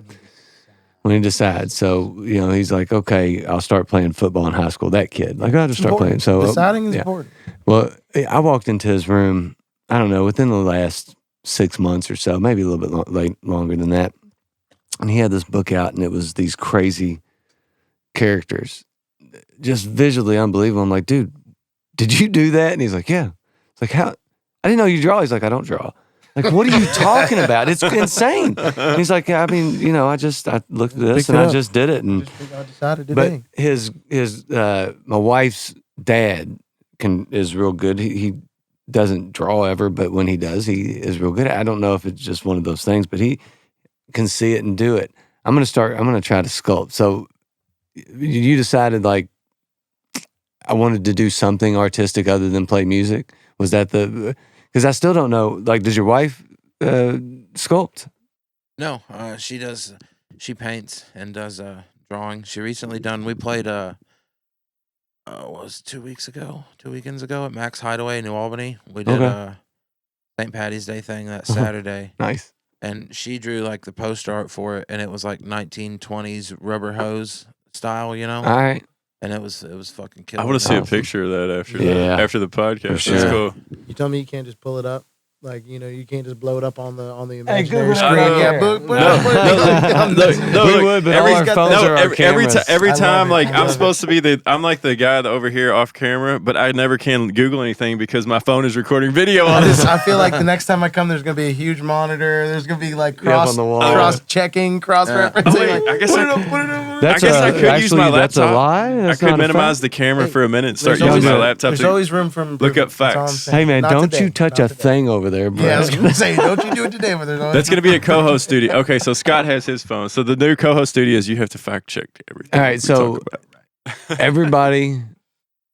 [SPEAKER 1] When he decides, so he's like, okay, I'll start playing football in high school. That kid, like, I'll just start playing. So
[SPEAKER 3] deciding is important.
[SPEAKER 1] Well, I walked into his room. I don't know, within the last 6 months or so, maybe a little bit longer than that. And he had this book out, and it was these crazy characters, just visually unbelievable. I'm like, dude, did you do that? And he's like, yeah. It's like, how? I didn't know you draw. He's like, I don't draw. Like, what are you talking about? It's insane. And he's like, I mean, I looked at this and I just did it. And
[SPEAKER 3] I decided today.
[SPEAKER 1] but his my wife's dad is real good. He doesn't draw ever, but when he does, he is real good. I don't know if it's just one of those things, but he can see it and do it. I'm gonna try to sculpt. So you decided, like, I wanted to do something artistic other than play music. Was that because I still don't know, like, does your wife sculpt?
[SPEAKER 4] No, she does. She paints and does drawing. She recently we played was 2 weekends ago at Max Hideaway in New Albany. We did St. Patty's Day thing that Saturday.
[SPEAKER 1] Nice.
[SPEAKER 4] And she drew like the poster art for it, and it was like 1920s rubber hose style,
[SPEAKER 1] All right.
[SPEAKER 4] And it was fucking killer.
[SPEAKER 5] I want to see a
[SPEAKER 1] Awesome.
[SPEAKER 5] picture of that
[SPEAKER 1] Yeah.
[SPEAKER 5] after the podcast.
[SPEAKER 1] sure.
[SPEAKER 5] That's cool.
[SPEAKER 3] You told me you can't just pull it up. Like, you can't just blow it up on the
[SPEAKER 1] Hey,
[SPEAKER 3] imaginary
[SPEAKER 1] Google
[SPEAKER 3] screen.
[SPEAKER 1] it.
[SPEAKER 3] Yeah,
[SPEAKER 1] No,
[SPEAKER 3] put it up.
[SPEAKER 1] We would, but all our phones are our cameras.
[SPEAKER 5] Every
[SPEAKER 3] I love
[SPEAKER 5] time,
[SPEAKER 3] it.
[SPEAKER 5] like,
[SPEAKER 3] I
[SPEAKER 5] I'm
[SPEAKER 3] love
[SPEAKER 5] supposed to be I'm like the guy that over here off camera, but I never can Google anything because my phone is recording video on it.
[SPEAKER 3] I feel like the next time I come, there's gonna be a huge monitor. There's gonna be like
[SPEAKER 1] on the wall.
[SPEAKER 3] cross-checking, cross-referencing.
[SPEAKER 5] Oh, wait, I guess
[SPEAKER 3] put
[SPEAKER 5] I
[SPEAKER 3] it up,
[SPEAKER 5] could-
[SPEAKER 3] put it up.
[SPEAKER 1] That's
[SPEAKER 5] I guess I could use my
[SPEAKER 1] That's a
[SPEAKER 5] laptop.
[SPEAKER 1] lie.
[SPEAKER 5] I
[SPEAKER 1] That's
[SPEAKER 5] could
[SPEAKER 1] not a
[SPEAKER 5] minimize
[SPEAKER 1] fact.
[SPEAKER 5] the camera
[SPEAKER 3] Hey,
[SPEAKER 5] for a minute and start
[SPEAKER 3] there's
[SPEAKER 5] using my
[SPEAKER 1] always-
[SPEAKER 5] laptop
[SPEAKER 3] There's
[SPEAKER 5] to
[SPEAKER 3] always room for improvement.
[SPEAKER 5] look up
[SPEAKER 3] That's all I'm
[SPEAKER 5] facts.
[SPEAKER 3] saying.
[SPEAKER 1] Hey man,
[SPEAKER 3] Not
[SPEAKER 1] don't
[SPEAKER 3] today.
[SPEAKER 1] you touch
[SPEAKER 3] Not
[SPEAKER 1] a
[SPEAKER 3] today.
[SPEAKER 1] thing over there, bro.
[SPEAKER 3] Yeah, I was gonna say, don't you do it today, but there's always
[SPEAKER 5] That's going to be a co-host studio. Okay, so Scott has his phone. So the new co-host studio is you have to fact check everything.
[SPEAKER 1] All right,
[SPEAKER 5] we
[SPEAKER 1] so
[SPEAKER 5] talk about.
[SPEAKER 1] everybody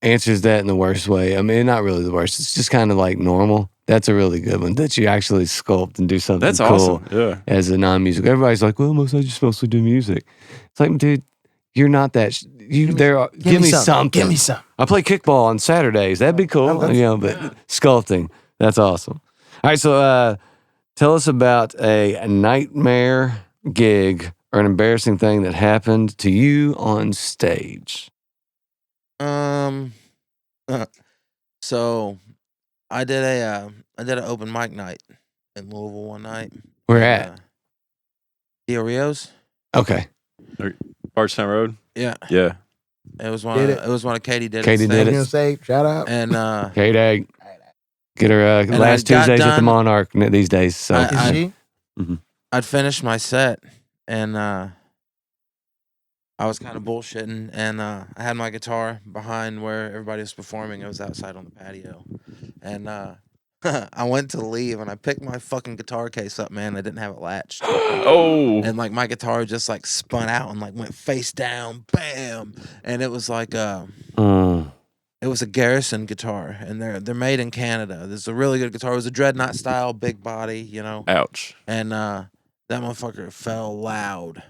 [SPEAKER 1] answers that in the worst way. I mean, not really the worst. It's just kind of like normal. That's a really good one. That you actually sculpt and do something
[SPEAKER 5] That's
[SPEAKER 1] cool
[SPEAKER 5] awesome. Yeah.
[SPEAKER 1] as a non-music. Everybody's like, well, most I just mostly do music. It's like, dude, you're not that. Give me something.
[SPEAKER 3] Give me some.
[SPEAKER 1] I play kickball on Saturdays. That'd be cool. But sculpting, that's awesome. All right, so tell us about a nightmare gig or an embarrassing thing that happened to you on stage.
[SPEAKER 4] So I did an open mic night in Louisville one night.
[SPEAKER 1] Where at?
[SPEAKER 4] Dio Rio's.
[SPEAKER 1] Okay.
[SPEAKER 5] Bardstown Road.
[SPEAKER 4] Yeah,
[SPEAKER 5] Yeah.
[SPEAKER 4] it was one.
[SPEAKER 3] Did
[SPEAKER 4] It was one of Katie did.
[SPEAKER 1] Katie
[SPEAKER 3] I
[SPEAKER 1] did
[SPEAKER 3] was
[SPEAKER 1] it.
[SPEAKER 3] gonna say, shout out.
[SPEAKER 4] And
[SPEAKER 1] K-Dag. Get her
[SPEAKER 4] I
[SPEAKER 1] last
[SPEAKER 4] got
[SPEAKER 1] Tuesdays at the
[SPEAKER 4] done-
[SPEAKER 1] Monarch these days. So
[SPEAKER 3] Is she?
[SPEAKER 4] I'd finished my set, and I was kind of bullshitting, and I had my guitar behind where everybody was performing. I was outside on the patio, and I went to leave, and I picked my fucking guitar case up, man. I didn't have it latched,
[SPEAKER 5] Oh.
[SPEAKER 4] and like my guitar just like spun out and like went face down, bam, and it was like it was a Garrison guitar, and they're made in Canada. This is a really good guitar. It was a dreadnought style, big body,
[SPEAKER 5] Ouch.
[SPEAKER 4] and that motherfucker fell loud.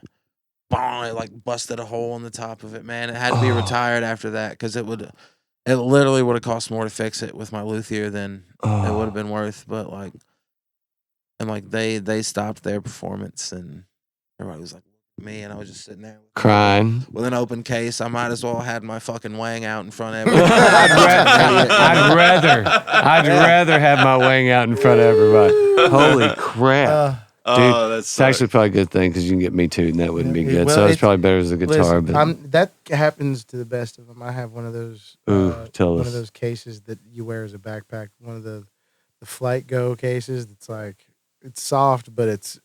[SPEAKER 4] bong, it like busted a hole in the top of it, man. It had to be retired after that because it literally would have cost more to fix it with my luthier than it would have been worth. But like, and like they stopped their performance and everybody was like me, and I was just sitting there
[SPEAKER 1] crying
[SPEAKER 4] with an open case. I might as well have had my fucking wang out in front of everybody.
[SPEAKER 1] I'd rather have my wang out in front of everybody. Holy crap. Dude, it's actually probably a good thing because you can get me too, and that wouldn't be good. So it's probably better as a guitar.
[SPEAKER 3] Listen, that happens to the best of them. I have one of those. One of those cases that you wear as a backpack. One of the Flight Go cases. That's like it's soft, but it's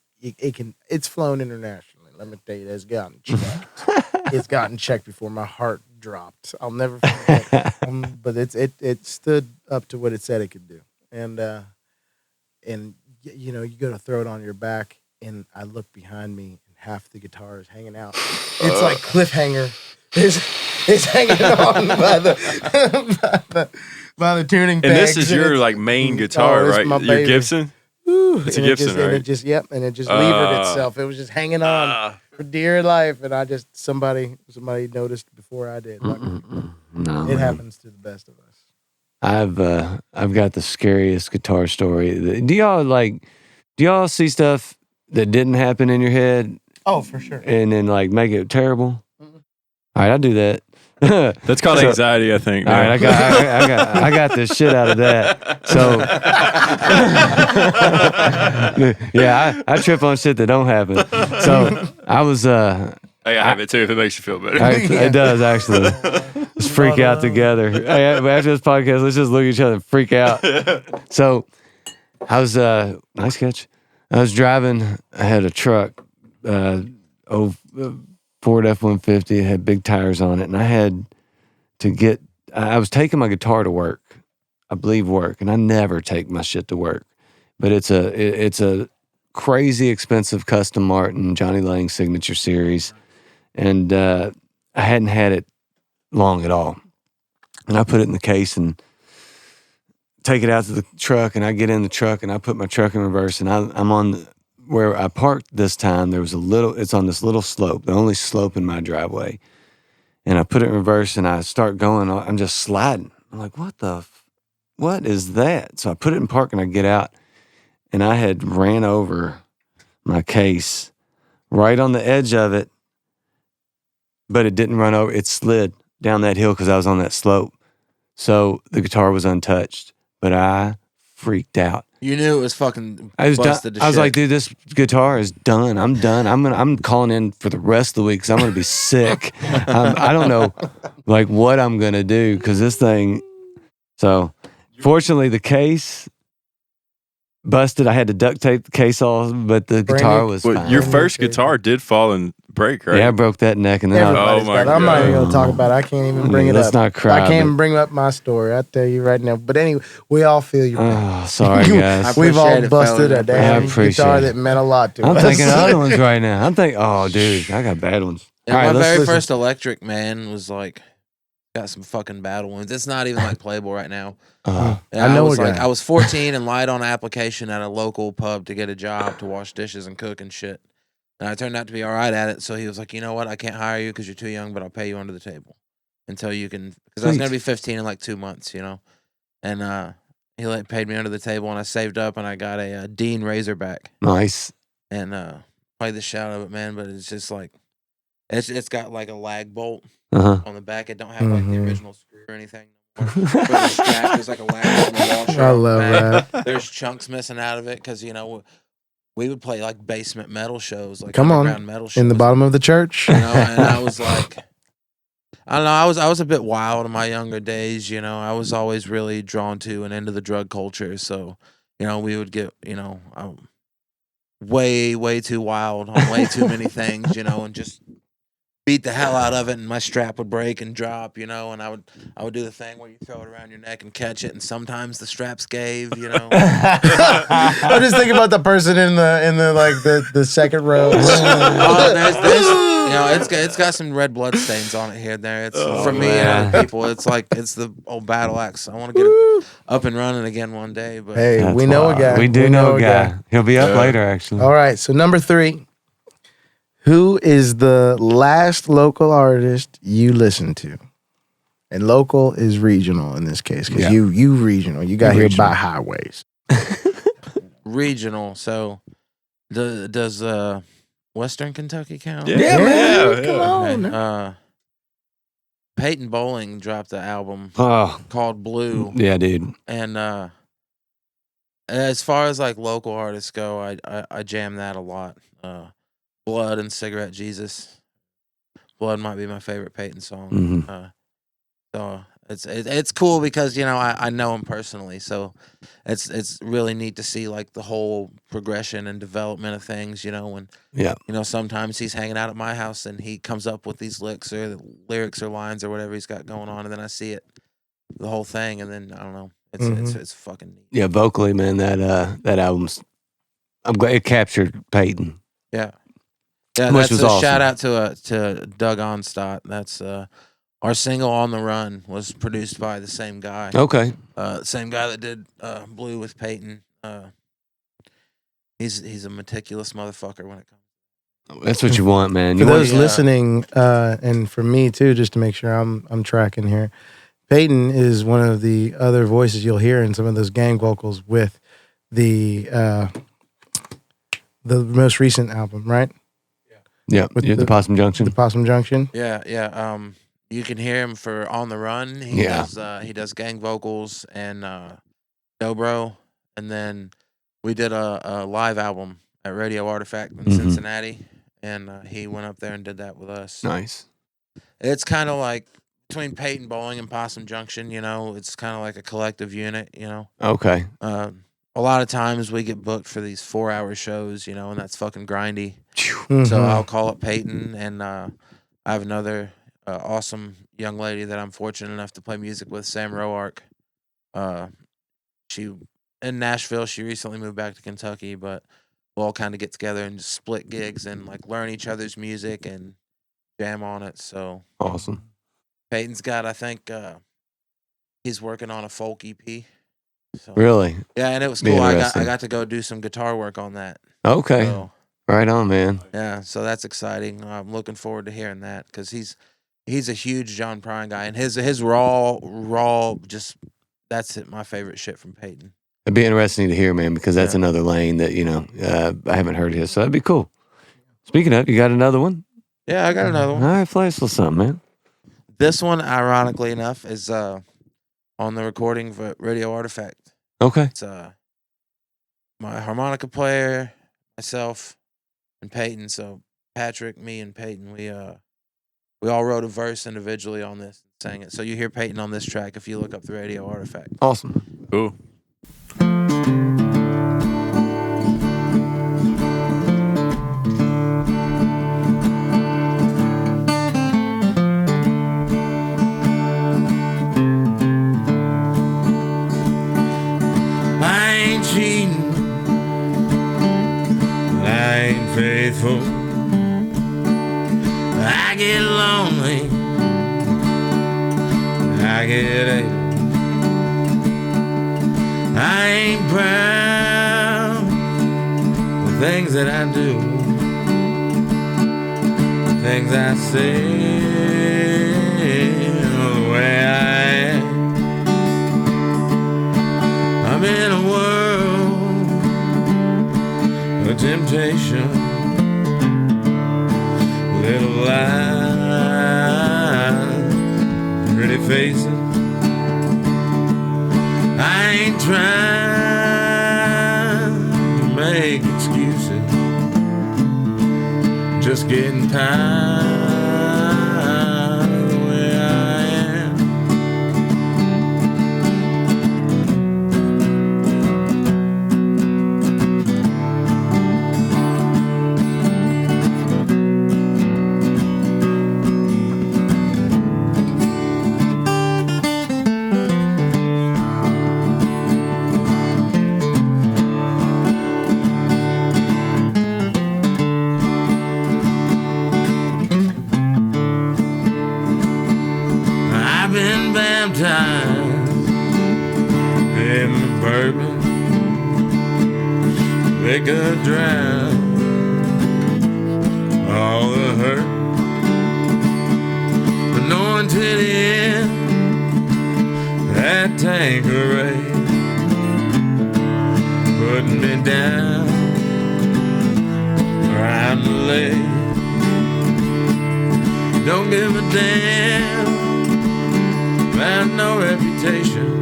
[SPEAKER 3] flown internationally. Let me tell you, it's gotten checked. It's gotten checked before my heart dropped. I'll never forget. But it stood up to what it said it could do, and you know, you go to throw it on your back, and I look behind me, and half the guitar is hanging out. It's like cliffhanger. It's hanging on by the tuning pegs.
[SPEAKER 5] And this is your like main guitar, right? Your Gibson. It's a Gibson, right?
[SPEAKER 3] And it just levered itself. It was just hanging on for dear life, and somebody noticed before I did.
[SPEAKER 1] No,
[SPEAKER 3] it happens to the best of us.
[SPEAKER 1] I've got the scariest guitar story. Do y'all see stuff that didn't happen in your head?
[SPEAKER 3] Oh, for sure.
[SPEAKER 1] And then like make it terrible? Mm-hmm. All right, I do that.
[SPEAKER 5] That's called anxiety, I think.
[SPEAKER 1] All right, I got this shit out of that. So yeah, I trip on shit that don't happen. So I was
[SPEAKER 5] I have it too if it makes you feel better.
[SPEAKER 1] It does actually. Let's freak out together. Hey, after this podcast, let's just look at each other and freak out. So I was nice catch. I was driving. I had a truck, Ford F-150. It had big tires on it, and I had to get. I was taking my guitar to work. I believe work, and I never take my shit to work. But it's a crazy expensive custom Martin Johnny Lang signature series, and I hadn't had it long at all. And I put it in the case and take it out to the truck, and I get in the truck and I put my truck in reverse, and I'm on where I parked this time. There was it's on this little slope, the only slope in my driveway. And I put it in reverse and I start going, I'm just sliding. I'm like, what is that? So I put it in park and I get out, and I had ran over my case right on the edge of it, but it didn't run over. It slid down that hill because I was on that slope. So the guitar was untouched, but I freaked out.
[SPEAKER 4] You knew it was fucking
[SPEAKER 1] I was
[SPEAKER 4] busted
[SPEAKER 1] I was like, dude, this guitar is done. I'm done. I'm calling in for the rest of the week because I'm going to be sick. I don't know like what I'm going to do because this thing. So fortunately, the case busted. I had to duct tape the case off, but the guitar was fine.
[SPEAKER 5] Your first guitar did fall and break, right?
[SPEAKER 1] Yeah, I broke that neck, and then
[SPEAKER 5] Oh my God.
[SPEAKER 3] I'm not even going to talk about it. I can't even bring it
[SPEAKER 1] let's
[SPEAKER 3] up.
[SPEAKER 1] not cry.
[SPEAKER 3] I can't even bring up my story. I tell you right now. But anyway, we all feel you.
[SPEAKER 1] Oh, sorry, guys.
[SPEAKER 3] We've all
[SPEAKER 4] appreciate it,
[SPEAKER 3] busted
[SPEAKER 4] fellas.
[SPEAKER 3] a damn guitar
[SPEAKER 1] it.
[SPEAKER 3] that meant a lot to
[SPEAKER 1] I'm
[SPEAKER 3] us.
[SPEAKER 1] thinking of other ones right now. I'm thinking, oh, dude, I got bad ones.
[SPEAKER 4] And
[SPEAKER 1] All right,
[SPEAKER 4] my
[SPEAKER 1] let's
[SPEAKER 4] very
[SPEAKER 1] listen.
[SPEAKER 4] first electric, man, was like got some fucking battle wounds. It's not even like playable right now.
[SPEAKER 1] Uh,
[SPEAKER 4] And
[SPEAKER 3] I know
[SPEAKER 4] was
[SPEAKER 3] a
[SPEAKER 4] like,
[SPEAKER 3] guy.
[SPEAKER 4] I was 14 and lied on an application at a local pub to get a job to wash dishes and cook and shit. And I turned out to be all right at it. So he was like, you know what? I can't hire you because you're too young, but I'll pay you under the table until you can. Because I was
[SPEAKER 1] Sweet.
[SPEAKER 4] going to be 15 in like 2 months, you know. And he paid me under the table, and I saved up, and I got a Dean Razorback
[SPEAKER 1] nice.
[SPEAKER 4] and played the shit out of it, man. But it's just like it's got like a lag bolt
[SPEAKER 1] Uh-huh.
[SPEAKER 4] on the back. It don't have like the
[SPEAKER 3] Mhm.
[SPEAKER 4] original screw or anything. For the strap, there's like a lag bolt on the washer.
[SPEAKER 3] I love
[SPEAKER 4] man.
[SPEAKER 3] that.
[SPEAKER 4] There's chunks missing out of it because you know we would play like basement metal shows, like
[SPEAKER 3] Come on.
[SPEAKER 4] underground metal shows
[SPEAKER 3] In the bottom of the church.
[SPEAKER 4] You know, and I was like, I don't know, I was a bit wild in my younger days. You know, I was always really drawn to and into the drug culture. So, you know, we would get, you know, way too wild on way too many things. You know, and just beat the hell out of it, and my strap would break and drop, you know, and I would do the thing where you throw it around your neck and catch it, and sometimes the straps gave, you know.
[SPEAKER 3] I'm just thinking about the person in the like the second row.
[SPEAKER 4] Oh, there's you know, it's got some red blood stains on it here and there. It's for me and other people. It's like it's the old battle axe. I want to get it up and running again one day. But
[SPEAKER 3] Hey,
[SPEAKER 1] That's
[SPEAKER 3] we know
[SPEAKER 1] wild.
[SPEAKER 3] a guy.
[SPEAKER 1] We do know a guy. He'll be up later, actually.
[SPEAKER 3] All right, so number 3. Who is the last local artist you listened to? And local is regional in this case, because you regional. You got here by highways.
[SPEAKER 4] Regional. So does Western Kentucky count?
[SPEAKER 1] Yeah, man.
[SPEAKER 3] Come on.
[SPEAKER 4] Okay. Peyton Bowling dropped an album
[SPEAKER 1] Oh,
[SPEAKER 4] called Blue.
[SPEAKER 1] yeah, dude.
[SPEAKER 4] And as far as like local artists go, I jam that a lot. Blood and Cigarette Jesus. Blood might be my favorite Peyton song. So it's cool because I know him personally, so it's really neat to see like the whole progression and development of things. When sometimes he's hanging out at my house and he comes up with these lyrics or lines or whatever he's got going on, and then I see it, the whole thing, and then I don't know, it's fucking neat.
[SPEAKER 1] Yeah, vocally, man, that album's. I'm glad it captured Peyton.
[SPEAKER 4] Yeah,
[SPEAKER 1] Which
[SPEAKER 4] that's
[SPEAKER 1] was
[SPEAKER 4] a
[SPEAKER 1] awesome.
[SPEAKER 4] shout out to Doug Onstott. That's our single "On the Run" was produced by the same guy.
[SPEAKER 1] Okay.
[SPEAKER 4] Same guy that did Blue with Peyton. He's a meticulous motherfucker when it comes.
[SPEAKER 1] That's what you want, man.
[SPEAKER 3] For
[SPEAKER 1] You
[SPEAKER 3] those
[SPEAKER 1] want,
[SPEAKER 3] listening, and for me too, just to make sure I'm tracking here, Peyton is one of the other voices you'll hear in some of those gang vocals with the most recent album, right?
[SPEAKER 1] yeah,
[SPEAKER 3] with
[SPEAKER 1] the Possum Junction.
[SPEAKER 3] The Possum Junction.
[SPEAKER 4] Yeah. You can hear him for "On the Run." He does gang vocals and dobro, and then we did a live album at Radio Artifact in Cincinnati, and he went up there and did that with us.
[SPEAKER 1] Nice.
[SPEAKER 4] It's kind of like between Peyton Bowling and Possum Junction. It's kind of like a collective unit.
[SPEAKER 1] Okay.
[SPEAKER 4] A lot of times we get booked for these 4-hour shows, and that's fucking grindy.
[SPEAKER 3] Mm-hmm.
[SPEAKER 4] So I'll call up Peyton, and I have another awesome young lady that I'm fortunate enough to play music with, Sam Roark. She in Nashville. She recently moved back to Kentucky, but we'll all kind of get together and just split gigs and like learn each other's music and jam on it. So
[SPEAKER 1] Awesome.
[SPEAKER 4] Peyton's got, I think, he's working on a folk EP. So,
[SPEAKER 1] Really?
[SPEAKER 4] yeah, and it was
[SPEAKER 1] Be
[SPEAKER 4] cool. I
[SPEAKER 1] interesting.
[SPEAKER 4] got to go do some guitar work on that.
[SPEAKER 1] Okay.
[SPEAKER 4] So,
[SPEAKER 1] Right on, man.
[SPEAKER 4] yeah, so that's exciting. I'm looking forward to hearing that because he's a huge John Prine guy, and his raw just that's it, my favorite shit from Peyton.
[SPEAKER 1] It'd be interesting to hear, man, because that's another lane that I haven't heard his, so that'd be cool. Speaking of, you got another one?
[SPEAKER 4] Yeah, I got another one.
[SPEAKER 1] All right, play us a little something, man.
[SPEAKER 4] This one, ironically enough, is on the recording for Radio Artifact.
[SPEAKER 1] Okay.
[SPEAKER 4] It's my harmonica player, myself, and Peyton. So Patrick, me, and Peyton, we all wrote a verse individually on this and sang it. So you hear Peyton on this track if you look up the Radio Artifact.
[SPEAKER 1] Awesome.
[SPEAKER 5] Cool.
[SPEAKER 2] I ain't cheating, I ain't faithful. I get lonely, I get able. I ain't proud of the things that I do, the things I say, the way I am. I'm in a world of temptation, little lies, pretty faces. I ain't trying to make excuses, just getting tired of the way I am. I've been baptized in the bourbon, liquor drowned all the hurt. But knowing to the end that Tanqueray putting me down around the leg. Don't give a damn about no reputation.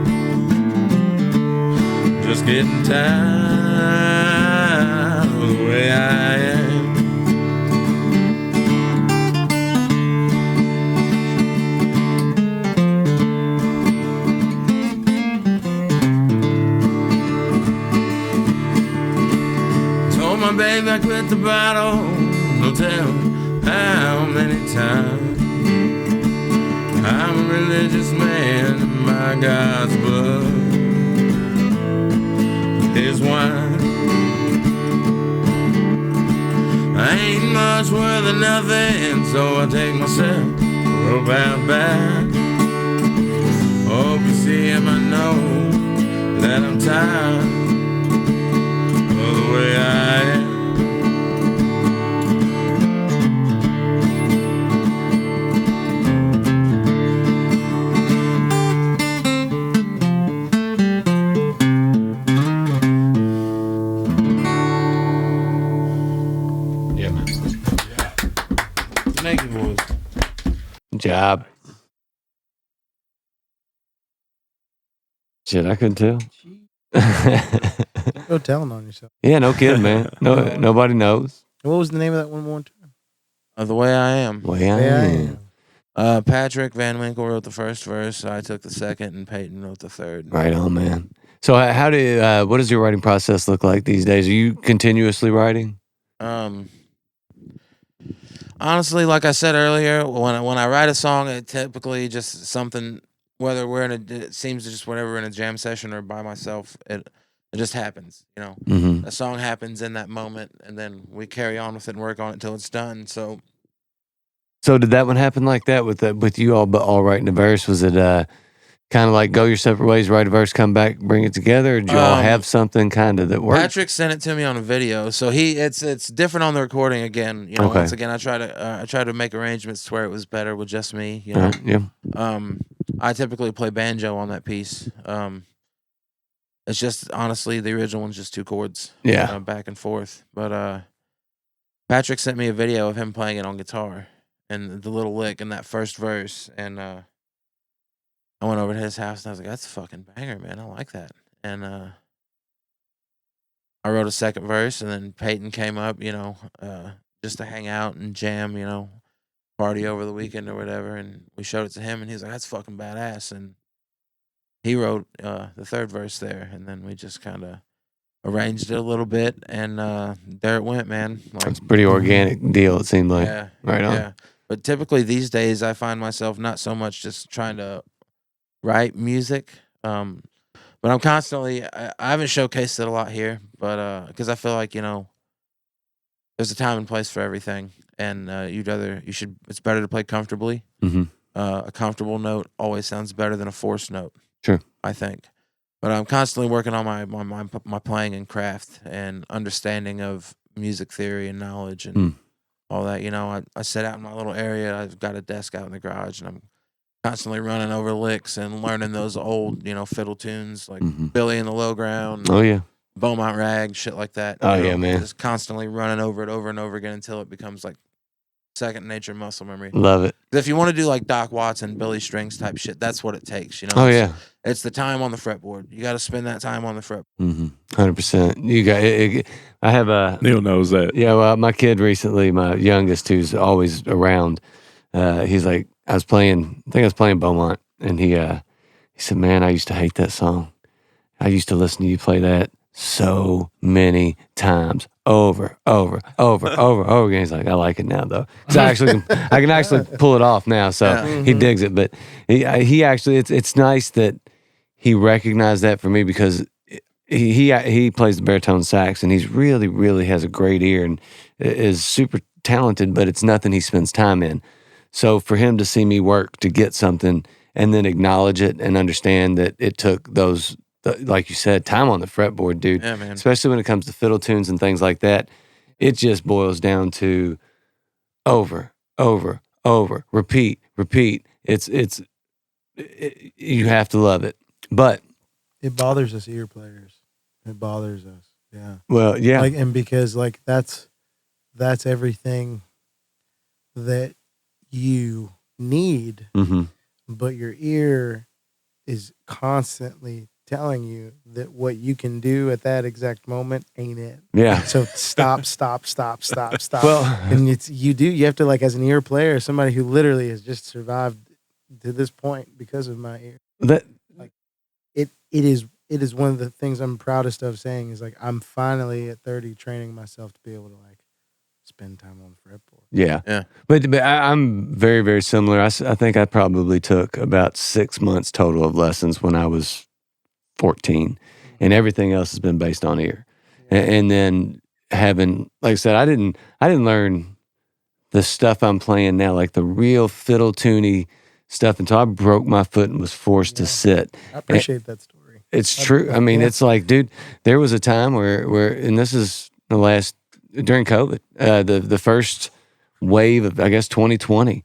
[SPEAKER 2] Just getting tired of the way I am. Told my baby I quit the bottle, no telling how many times. I'm a religious man, my God's blood, his wine. I ain't much worth of nothing, so I take myself rope out back. Hope you see him, I know that I'm tired of the way I am. Thank you, boys.
[SPEAKER 1] Good job. Shit, I couldn't tell.
[SPEAKER 3] Go telling on yourself.
[SPEAKER 1] Yeah, no kidding, man. No, nobody knows.
[SPEAKER 3] What was the name of that one more time?
[SPEAKER 4] The Way I Am.
[SPEAKER 1] Well,
[SPEAKER 3] Yeah.
[SPEAKER 4] Patrick Van Winkle wrote the first verse. I took the second, and Peyton wrote the third.
[SPEAKER 1] Right on, man. So, what does your writing process look like these days? Are you continuously writing?
[SPEAKER 4] Honestly, like I said earlier, when I write a song, it typically just something. Whether it seems just whenever we're in a jam session or by myself, it just happens. You know,
[SPEAKER 1] Mm-hmm.
[SPEAKER 4] a song happens in that moment, and then we carry on with it and work on it until it's done. So
[SPEAKER 1] did that one happen like that with you all writing a verse? Was it kind of like go your separate ways, write a verse, come back, bring it together, or did you all have something kind of that worked?
[SPEAKER 4] Patrick sent it to me on a video, so it's different on the recording again. You know,
[SPEAKER 1] Okay.
[SPEAKER 4] once again, I try to make arrangements to where it was better with just me. You know,
[SPEAKER 1] Yeah.
[SPEAKER 4] I typically play banjo on that piece. It's just honestly the original one's just two chords.
[SPEAKER 1] Yeah.
[SPEAKER 4] Back and forth. But Patrick sent me a video of him playing it on guitar and the little lick in that first verse, and I went over to his house and I was like, "That's a fucking banger, man. I like that." And I wrote a second verse, and then Peyton came up, you know, just to hang out and jam, you know, party over the weekend or whatever. And we showed it to him, and he's like, "That's fucking badass." And he wrote the third verse there, and then we just kind of arranged it a little bit, and there it went, man. Like,
[SPEAKER 1] It's a pretty organic deal, it seemed like.
[SPEAKER 4] yeah,
[SPEAKER 1] Right on.
[SPEAKER 4] yeah. But typically these days, I find myself not so much just trying to write music, but I'm constantly. I haven't showcased it a lot here, but because I feel like, you know, there's a time and place for everything, and it's better to play comfortably.
[SPEAKER 1] Mm-hmm.
[SPEAKER 4] A comfortable note always sounds better than a forced note.
[SPEAKER 1] Sure.
[SPEAKER 4] I think. But I'm constantly working on my playing and craft and understanding of music theory and knowledge and all that. You know, I sit out in my little area. I've got a desk out in the garage, and I'm constantly running over licks and learning those old, you know, fiddle tunes like Billy in the Low Ground,
[SPEAKER 1] Oh, yeah.
[SPEAKER 4] Beaumont Rag, shit like that.
[SPEAKER 1] Oh,
[SPEAKER 4] you know,
[SPEAKER 1] yeah, man.
[SPEAKER 4] Just constantly running over it over and over again until it becomes like second nature muscle memory.
[SPEAKER 1] Love it.
[SPEAKER 4] If you want to do like Doc Watson, Billy Strings type shit, that's what it takes, you know?
[SPEAKER 1] Oh, yeah.
[SPEAKER 4] It's the time on the fretboard. You got to spend that time on the fretboard.
[SPEAKER 1] 100%. You got it. I have a...
[SPEAKER 5] Neil knows that.
[SPEAKER 1] Yeah, well, my kid recently, my youngest, who's always around, he's like, I think I was playing Beaumont, and he said, "Man, I used to hate that song. I used to listen to you play that so many times, over again." He's like, "I like it now, though." So I can actually pull it off now. So he digs it. But he actually, it's nice that he recognized that for me, because he plays the baritone sax, and he's really has a great ear and is super talented, but it's nothing he spends time in. So for him to see me work to get something and then acknowledge it and understand that it took those, like you said, time on the fretboard, dude.
[SPEAKER 4] Yeah, man.
[SPEAKER 1] Especially when it comes to fiddle tunes and things like that, it just boils down to over, repeat. You have to love it. But
[SPEAKER 3] It bothers us ear players. It bothers us. Yeah.
[SPEAKER 1] well, yeah,
[SPEAKER 3] Like, and because like that's everything that you need,
[SPEAKER 1] mm-hmm.
[SPEAKER 3] but your ear is constantly telling you that what you can do at that exact moment ain't it.
[SPEAKER 1] Yeah.
[SPEAKER 3] So stop.
[SPEAKER 1] Well,
[SPEAKER 3] And you have to, like, as an ear player, somebody who literally has just survived to this point because of my ear.
[SPEAKER 1] that
[SPEAKER 3] It is one of the things I'm proudest of saying is like I'm finally at 30 training myself to be able to like spend time on the fretboard.
[SPEAKER 1] yeah. But I'm very, very similar. I think I probably took about 6 months total of lessons when I was 14, and everything else has been based on ear. And then having, like I said, I didn't learn the stuff I'm playing now, like the real fiddle tuney stuff, until I broke my foot and was forced to sit.
[SPEAKER 3] I appreciate that story.
[SPEAKER 1] It's true. I mean, it's like, dude, there was a time where, and this is during COVID, the first wave of, I guess, 2020,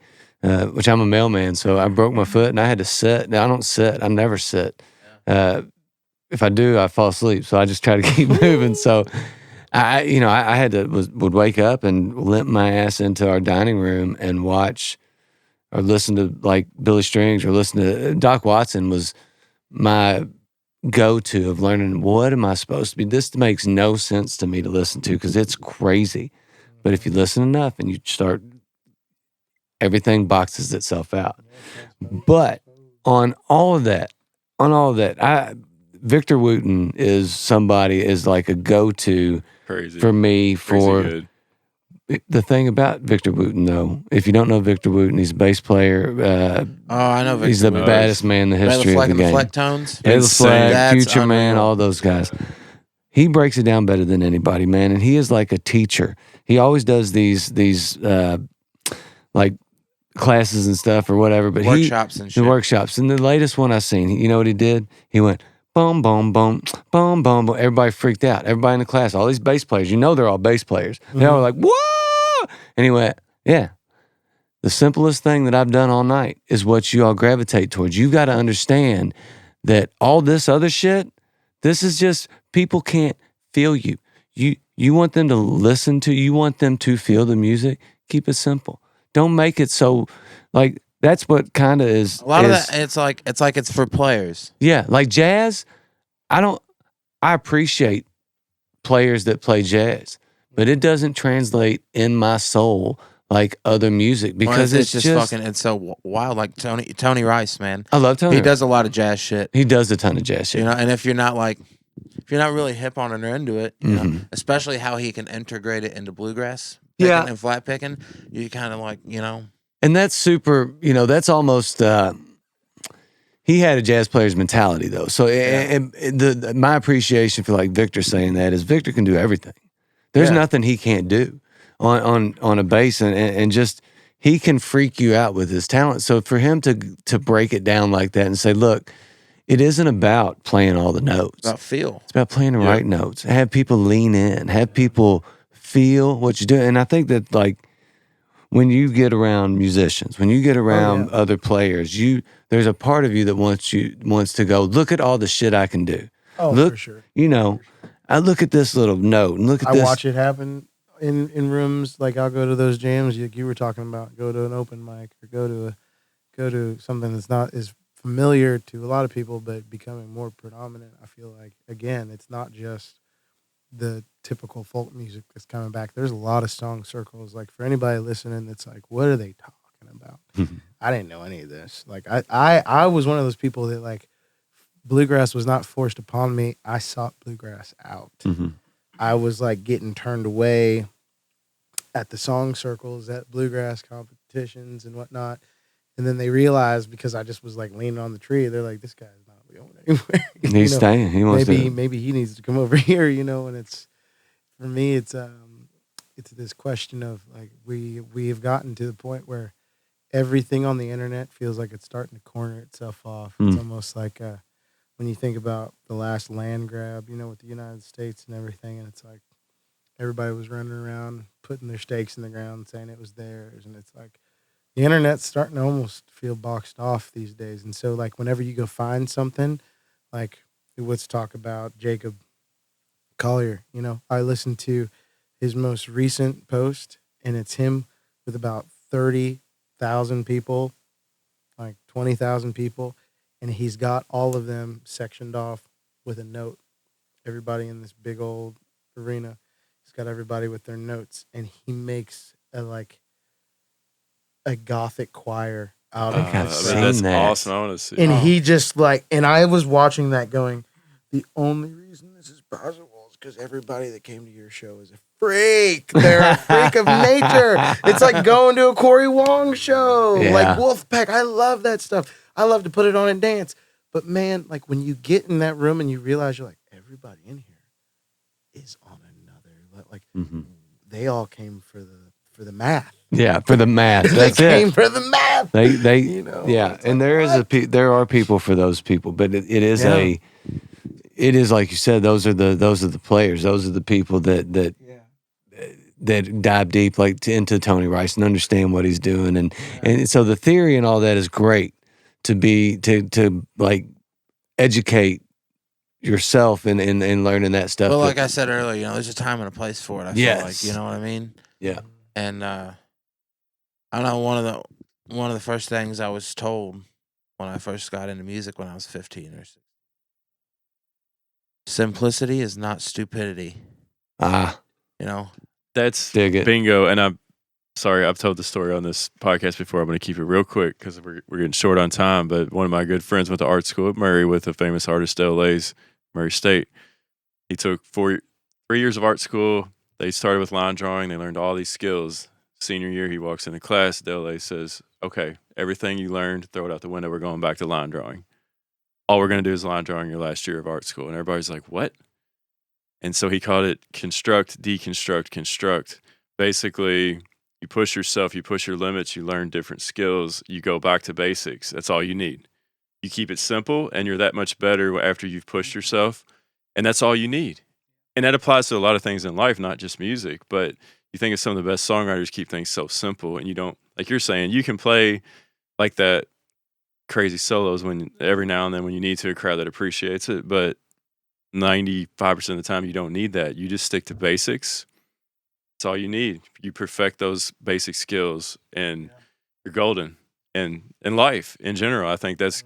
[SPEAKER 1] which I'm a mailman, so I broke my foot and I had to sit. Now I don't sit. I never sit. If I do, I fall asleep. So I just try to keep moving. So I had to would wake up and limp my ass into our dining room and watch or listen to like Billy Strings or listen to Doc Watson was my go-to of learning what am I supposed to be. This makes no sense to me to listen to because it's crazy. But if you listen enough and you start, everything boxes itself out. But on all of that, Victor Wooten is like a go-to
[SPEAKER 5] Crazy.
[SPEAKER 1] for me for
[SPEAKER 5] Crazy good.
[SPEAKER 1] the thing about Victor Wooten, though. If you don't know Victor Wooten, he's a bass player.
[SPEAKER 4] I know Victor
[SPEAKER 1] He's the
[SPEAKER 4] Wooten.
[SPEAKER 1] baddest man in the history of the
[SPEAKER 4] and
[SPEAKER 1] game.
[SPEAKER 4] the Flecktones.
[SPEAKER 1] Ray
[SPEAKER 5] Insane.
[SPEAKER 1] LaFleck,
[SPEAKER 4] That's
[SPEAKER 1] Future Man,
[SPEAKER 4] unreal.
[SPEAKER 1] all those guys. He breaks it down better than anybody, man. And he is like a teacher. He always does these like classes and stuff or whatever. But
[SPEAKER 4] Workshops and shit.
[SPEAKER 1] The workshops. And the latest one I seen, you know what he did? He went, boom, boom, boom, boom, boom, boom. Everybody freaked out. Everybody in the class, all these bass players, they're all bass players. They all were like, whoa! And he went, yeah. The simplest thing that I've done all night is what you all gravitate towards. You got to understand that all this other shit, this is just, people can't feel you. You want them to listen to, you want them to feel the music. Keep it simple. Don't make it so, like, that's what kind of is.
[SPEAKER 4] A lot of that, it's like it's for players.
[SPEAKER 1] Yeah, like jazz, I appreciate players that play jazz, but it doesn't translate in my soul like other music because
[SPEAKER 4] it's just fucking, it's so wild. Like Tony Rice, man.
[SPEAKER 1] I love Tony.
[SPEAKER 4] He does a lot of jazz shit.
[SPEAKER 1] He does a ton of jazz shit.
[SPEAKER 4] And if you're not really hip on it or into it, you know, especially how he can integrate it into bluegrass picking and flat picking, you kind of like,
[SPEAKER 1] And that's super, that's almost, he had a jazz player's mentality though. So my appreciation for like Victor saying that is Victor can do everything. There's nothing he can't do on a bass and just, he can freak you out with his talent. So for him to break it down like that and say, look, it isn't about playing all the notes.
[SPEAKER 4] It's about feel.
[SPEAKER 1] It's about playing the right notes. Have people lean in. Have people feel what you're doing. And I think that like when you get around musicians, when you get around other players, there's a part of you that wants to go, look at all the shit I can do.
[SPEAKER 3] Oh,
[SPEAKER 1] look,
[SPEAKER 3] for sure.
[SPEAKER 1] I look at this little note and look at this.
[SPEAKER 3] I watch it happen in rooms. Like I'll go to those jams you were talking about. Go to an open mic or go to something that's not as familiar to a lot of people, but becoming more predominant. I feel like, again, it's not just the typical folk music that's coming back. There's a lot of song circles. Like for anybody listening, that's like, what are they talking about? I didn't know any of this. Like I was one of those people that like bluegrass was not forced upon me. I sought bluegrass out. I was like getting turned away at the song circles, at bluegrass competitions and whatnot. And then they realized, because I just was like leaning on the tree, they're like, this guy's not going anywhere.
[SPEAKER 1] He's staying. He wants to.
[SPEAKER 3] Maybe he needs to come over here, and it's, for me, it's this question of like, we have gotten to the point where everything on the internet feels like it's starting to corner itself off. It's almost like when you think about the last land grab, with the United States and everything, and it's like, everybody was running around putting their stakes in the ground, saying it was theirs, and it's like the internet's starting to almost feel boxed off these days. And so, like, whenever you go find something, like, let's talk about Jacob Collier. You know, I listened to his most recent post, and it's him with about 30,000 people, like 20,000 people, and he's got all of them sectioned off with a note. Everybody in this big old arena, he's got everybody with their notes, and he makes a gothic choir out of
[SPEAKER 1] I've
[SPEAKER 3] it.
[SPEAKER 1] seen
[SPEAKER 5] that's
[SPEAKER 1] that.
[SPEAKER 5] awesome. I want to see.
[SPEAKER 3] And he just and I was watching that going, the only reason this is possible is because everybody that came to your show is a freak. They're a freak of nature. It's like going to a Corey Wong show,
[SPEAKER 1] Yeah.
[SPEAKER 3] like Wolfpack. I love that stuff. I love to put it on and dance. But man, like when you get in that room and you realize you're like, everybody in here is on another, like they all came for the math.
[SPEAKER 1] Yeah, for the math. That's
[SPEAKER 3] they came
[SPEAKER 1] it.
[SPEAKER 3] for the math.
[SPEAKER 1] They
[SPEAKER 3] You know,
[SPEAKER 1] yeah,
[SPEAKER 3] it's
[SPEAKER 1] and
[SPEAKER 3] like,
[SPEAKER 1] there
[SPEAKER 3] what?
[SPEAKER 1] there are people for those people, but it is
[SPEAKER 3] Yeah.
[SPEAKER 1] it is like you said. Those are the players. Those are the people that dive deep into Tony Rice and understand what he's doing, and so the theory and all that is great to like educate yourself and learning that stuff.
[SPEAKER 4] Well,
[SPEAKER 1] but-
[SPEAKER 4] like I said earlier, you know, there's a time and a place for it. I
[SPEAKER 1] Yes.
[SPEAKER 4] feel like, you know what I mean.
[SPEAKER 1] yeah,
[SPEAKER 4] And I know one of the first things I was told when I first got into music when I was 15 or 16. Simplicity is not stupidity. You know,
[SPEAKER 5] That's
[SPEAKER 1] dig it.
[SPEAKER 5] bingo. And I'm sorry, I've told the story on this podcast before. I'm going to keep it real quick because we're getting short on time. But one of my good friends went to art school at Murray with a famous artist, LA's Murray State. He took 3 years of art school. They started with line drawing. They learned all these skills. Senior year, he walks into class. LA says, okay, everything you learned, throw it out the window. We're going back to line drawing. All we're going to do is line drawing your last year of art school. And everybody's like, what? And so he called it construct, deconstruct, construct. Basically, you push yourself, you push your limits, you learn different skills, you go back to basics. That's all you need. You keep it simple, and you're that much better after you've pushed yourself. And that's all you need. And that applies to a lot of things in life, not just music. But you think of some of the best songwriters keep things so simple, and you don't, like you're saying, you can play like that crazy solos when every now and then when you need to, a crowd that appreciates it. But 95% of the time, you don't need that. You just stick to basics. That's all you need. You perfect those basic skills, and you're golden. And in life, in general, I think that's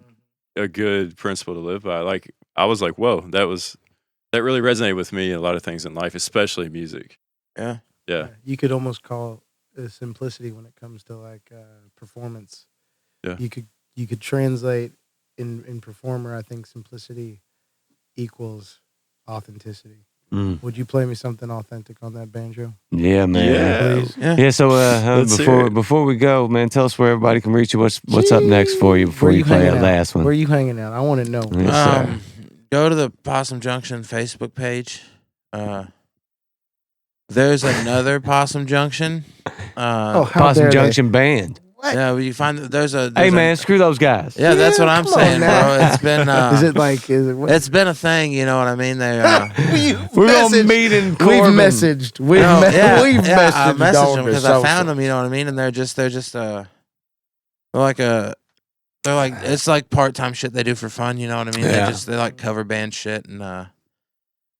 [SPEAKER 5] a good principle to live by. Like, I was like, whoa, that really resonated with me in a lot of things in life, especially music.
[SPEAKER 4] yeah.
[SPEAKER 5] Yeah.
[SPEAKER 3] You could almost call it simplicity when it comes to like performance.
[SPEAKER 5] Yeah.
[SPEAKER 3] You could translate in performer. I think simplicity equals authenticity. Would you play me something authentic on that banjo?
[SPEAKER 1] Yeah, man.
[SPEAKER 5] Yeah.
[SPEAKER 3] Please.
[SPEAKER 1] Yeah, so
[SPEAKER 5] Let's hear it.
[SPEAKER 1] before we go, man, tell us where everybody can reach you. What's up next for you before
[SPEAKER 3] Where
[SPEAKER 1] you play
[SPEAKER 3] hanging
[SPEAKER 1] that
[SPEAKER 3] out?
[SPEAKER 1] last one?
[SPEAKER 3] Where are you hanging out? I want to know.
[SPEAKER 1] Yes, sir.
[SPEAKER 4] Go to the Possum Junction Facebook page. There's another Possum Junction.
[SPEAKER 3] How
[SPEAKER 1] Possum
[SPEAKER 3] dare they?
[SPEAKER 1] Junction Band.
[SPEAKER 4] Yeah, well, you find there's a.
[SPEAKER 1] Hey,
[SPEAKER 4] there's
[SPEAKER 1] man,
[SPEAKER 4] a,
[SPEAKER 1] screw those guys.
[SPEAKER 4] yeah, that's what
[SPEAKER 3] Yeah,
[SPEAKER 4] I'm
[SPEAKER 3] come on
[SPEAKER 4] saying,
[SPEAKER 3] now.
[SPEAKER 4] bro. It's been.
[SPEAKER 3] What?
[SPEAKER 4] It's been a thing, you know what I mean? They.
[SPEAKER 1] We're gonna meet in
[SPEAKER 3] We've
[SPEAKER 1] Corbin.
[SPEAKER 3] messaged. We've
[SPEAKER 4] No,
[SPEAKER 3] we've
[SPEAKER 4] I
[SPEAKER 3] messaged
[SPEAKER 4] messaged them because I
[SPEAKER 3] so-and-so.
[SPEAKER 4] found them. You know what I mean? And they're just they're like it's like part-time shit they do for fun. You know what I mean?
[SPEAKER 1] Yeah.
[SPEAKER 4] They like cover band shit and.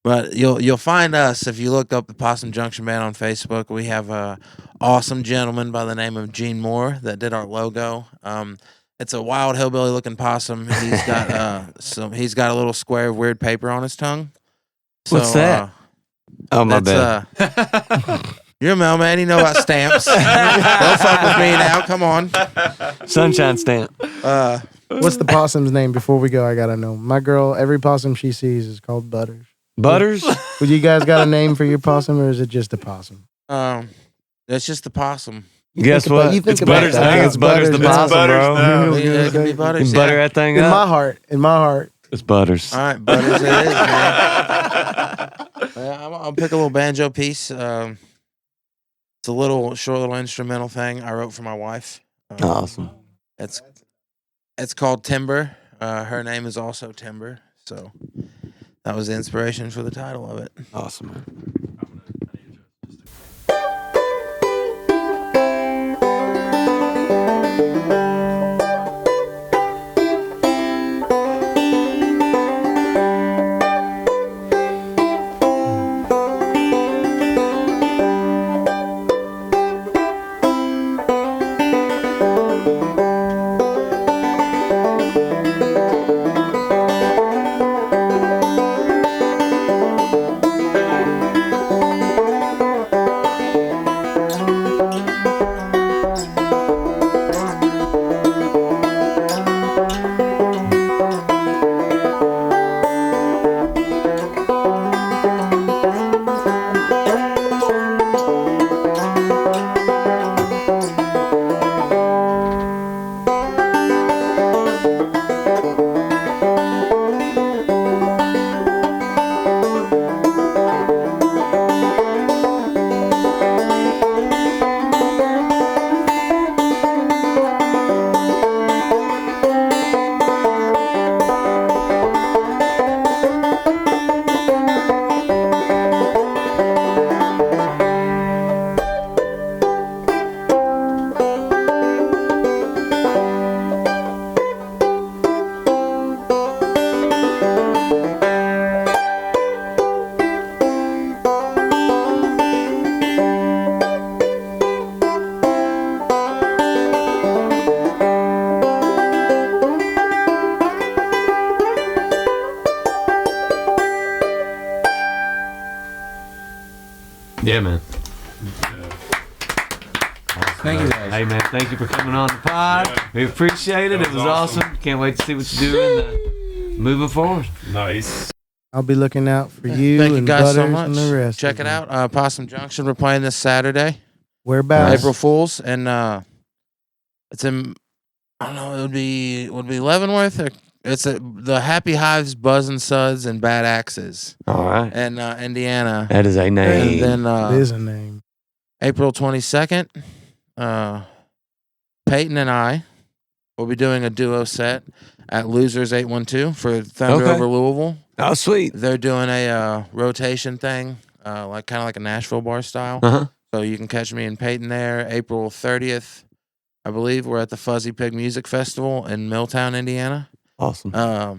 [SPEAKER 4] But you'll find us if you look up the Possum Junction Band on Facebook. We have a awesome gentleman by the name of Gene Moore that did our logo. It's a wild hillbilly looking possum. He's got he's got a little square of weird paper on his tongue.
[SPEAKER 1] What's that? Oh, my bad.
[SPEAKER 4] You're a mailman. You know about stamps. Don't fuck with me now. Come on.
[SPEAKER 1] Sunshine stamp.
[SPEAKER 3] What's the possum's name before we go? I gotta know. My girl, every possum she sees is called Butters.
[SPEAKER 1] Butters?
[SPEAKER 3] Would you guys got a name for your possum, or is it just a possum?
[SPEAKER 4] That's just the possum.
[SPEAKER 1] Guess
[SPEAKER 3] think about-
[SPEAKER 1] what?
[SPEAKER 3] you think
[SPEAKER 1] It's
[SPEAKER 3] about
[SPEAKER 1] Butters.
[SPEAKER 3] that.
[SPEAKER 1] I think it's Butters the
[SPEAKER 3] Butters.
[SPEAKER 1] possum,
[SPEAKER 5] Butters
[SPEAKER 1] bro.
[SPEAKER 5] now.
[SPEAKER 4] It can be Butters.
[SPEAKER 1] You can butter
[SPEAKER 4] yeah.
[SPEAKER 1] that thing
[SPEAKER 3] In
[SPEAKER 1] up.
[SPEAKER 3] my heart,
[SPEAKER 1] It's Butters.
[SPEAKER 4] All right, Butters it is, man. Yeah, I'll pick a little banjo piece. It's a short little instrumental thing I wrote for my wife.
[SPEAKER 1] Awesome.
[SPEAKER 4] It's called Timber. Her name is also Timber, so that was the inspiration for the title of it.
[SPEAKER 1] Awesome. Yeah, man.
[SPEAKER 4] Thank you guys.
[SPEAKER 1] Hey, man, thank you for coming on the pod.
[SPEAKER 5] Yeah.
[SPEAKER 1] We appreciate it. It was awesome. Can't wait to see what you do moving forward.
[SPEAKER 5] Nice.
[SPEAKER 3] I'll be looking out for you.
[SPEAKER 4] Thank you
[SPEAKER 3] and
[SPEAKER 4] guys so
[SPEAKER 3] Butters
[SPEAKER 4] much.
[SPEAKER 3] And the rest
[SPEAKER 4] Check
[SPEAKER 3] of
[SPEAKER 4] it
[SPEAKER 3] them.
[SPEAKER 4] out. Possum Junction. We're playing this Saturday,
[SPEAKER 3] Whereabouts?
[SPEAKER 4] April Fools, and it's in. I don't know. It would be Leavenworth. Or it's the Happy Hives, Buzz and Suds, and Bad Axes,
[SPEAKER 1] All right.
[SPEAKER 4] and Indiana.
[SPEAKER 1] That is a
[SPEAKER 4] And
[SPEAKER 1] name.
[SPEAKER 4] then
[SPEAKER 3] It is a name.
[SPEAKER 4] April 22nd, Peyton and I will be doing a duo set at Losers 812 for Thunder
[SPEAKER 1] Okay.
[SPEAKER 4] over Louisville.
[SPEAKER 1] Oh, sweet.
[SPEAKER 4] They're doing a rotation thing, like kind of like a Nashville bar style.
[SPEAKER 1] Uh-huh.
[SPEAKER 4] So you can catch me and Peyton there. April 30th, I believe we're at the Fuzzy Pig Music Festival in Milltown, Indiana.
[SPEAKER 1] Awesome.
[SPEAKER 5] I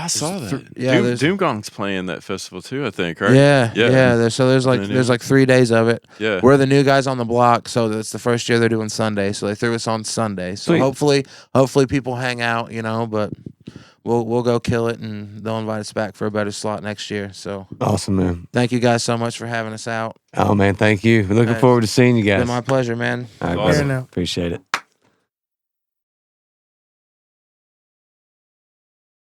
[SPEAKER 5] saw that.
[SPEAKER 4] yeah,
[SPEAKER 5] Doomgong's playing that festival too, I think, right?
[SPEAKER 4] Yeah.
[SPEAKER 5] Yeah.
[SPEAKER 4] There's like 3 days of it.
[SPEAKER 5] Yeah.
[SPEAKER 4] We're the new guys on the block, so that's the first year they're doing Sunday. So they threw us on Sunday. So
[SPEAKER 1] Sweet.
[SPEAKER 4] hopefully people hang out, but we'll go kill it, and they'll invite us back for a better slot next year. So
[SPEAKER 1] Awesome, man.
[SPEAKER 4] thank you guys so much for having us out.
[SPEAKER 1] Oh, man, thank you. We're looking
[SPEAKER 4] Nice.
[SPEAKER 1] forward to seeing you
[SPEAKER 4] It's
[SPEAKER 1] guys.
[SPEAKER 4] been my pleasure, man.
[SPEAKER 1] All right,
[SPEAKER 5] Awesome.
[SPEAKER 1] brother.
[SPEAKER 3] Now.
[SPEAKER 1] Appreciate it.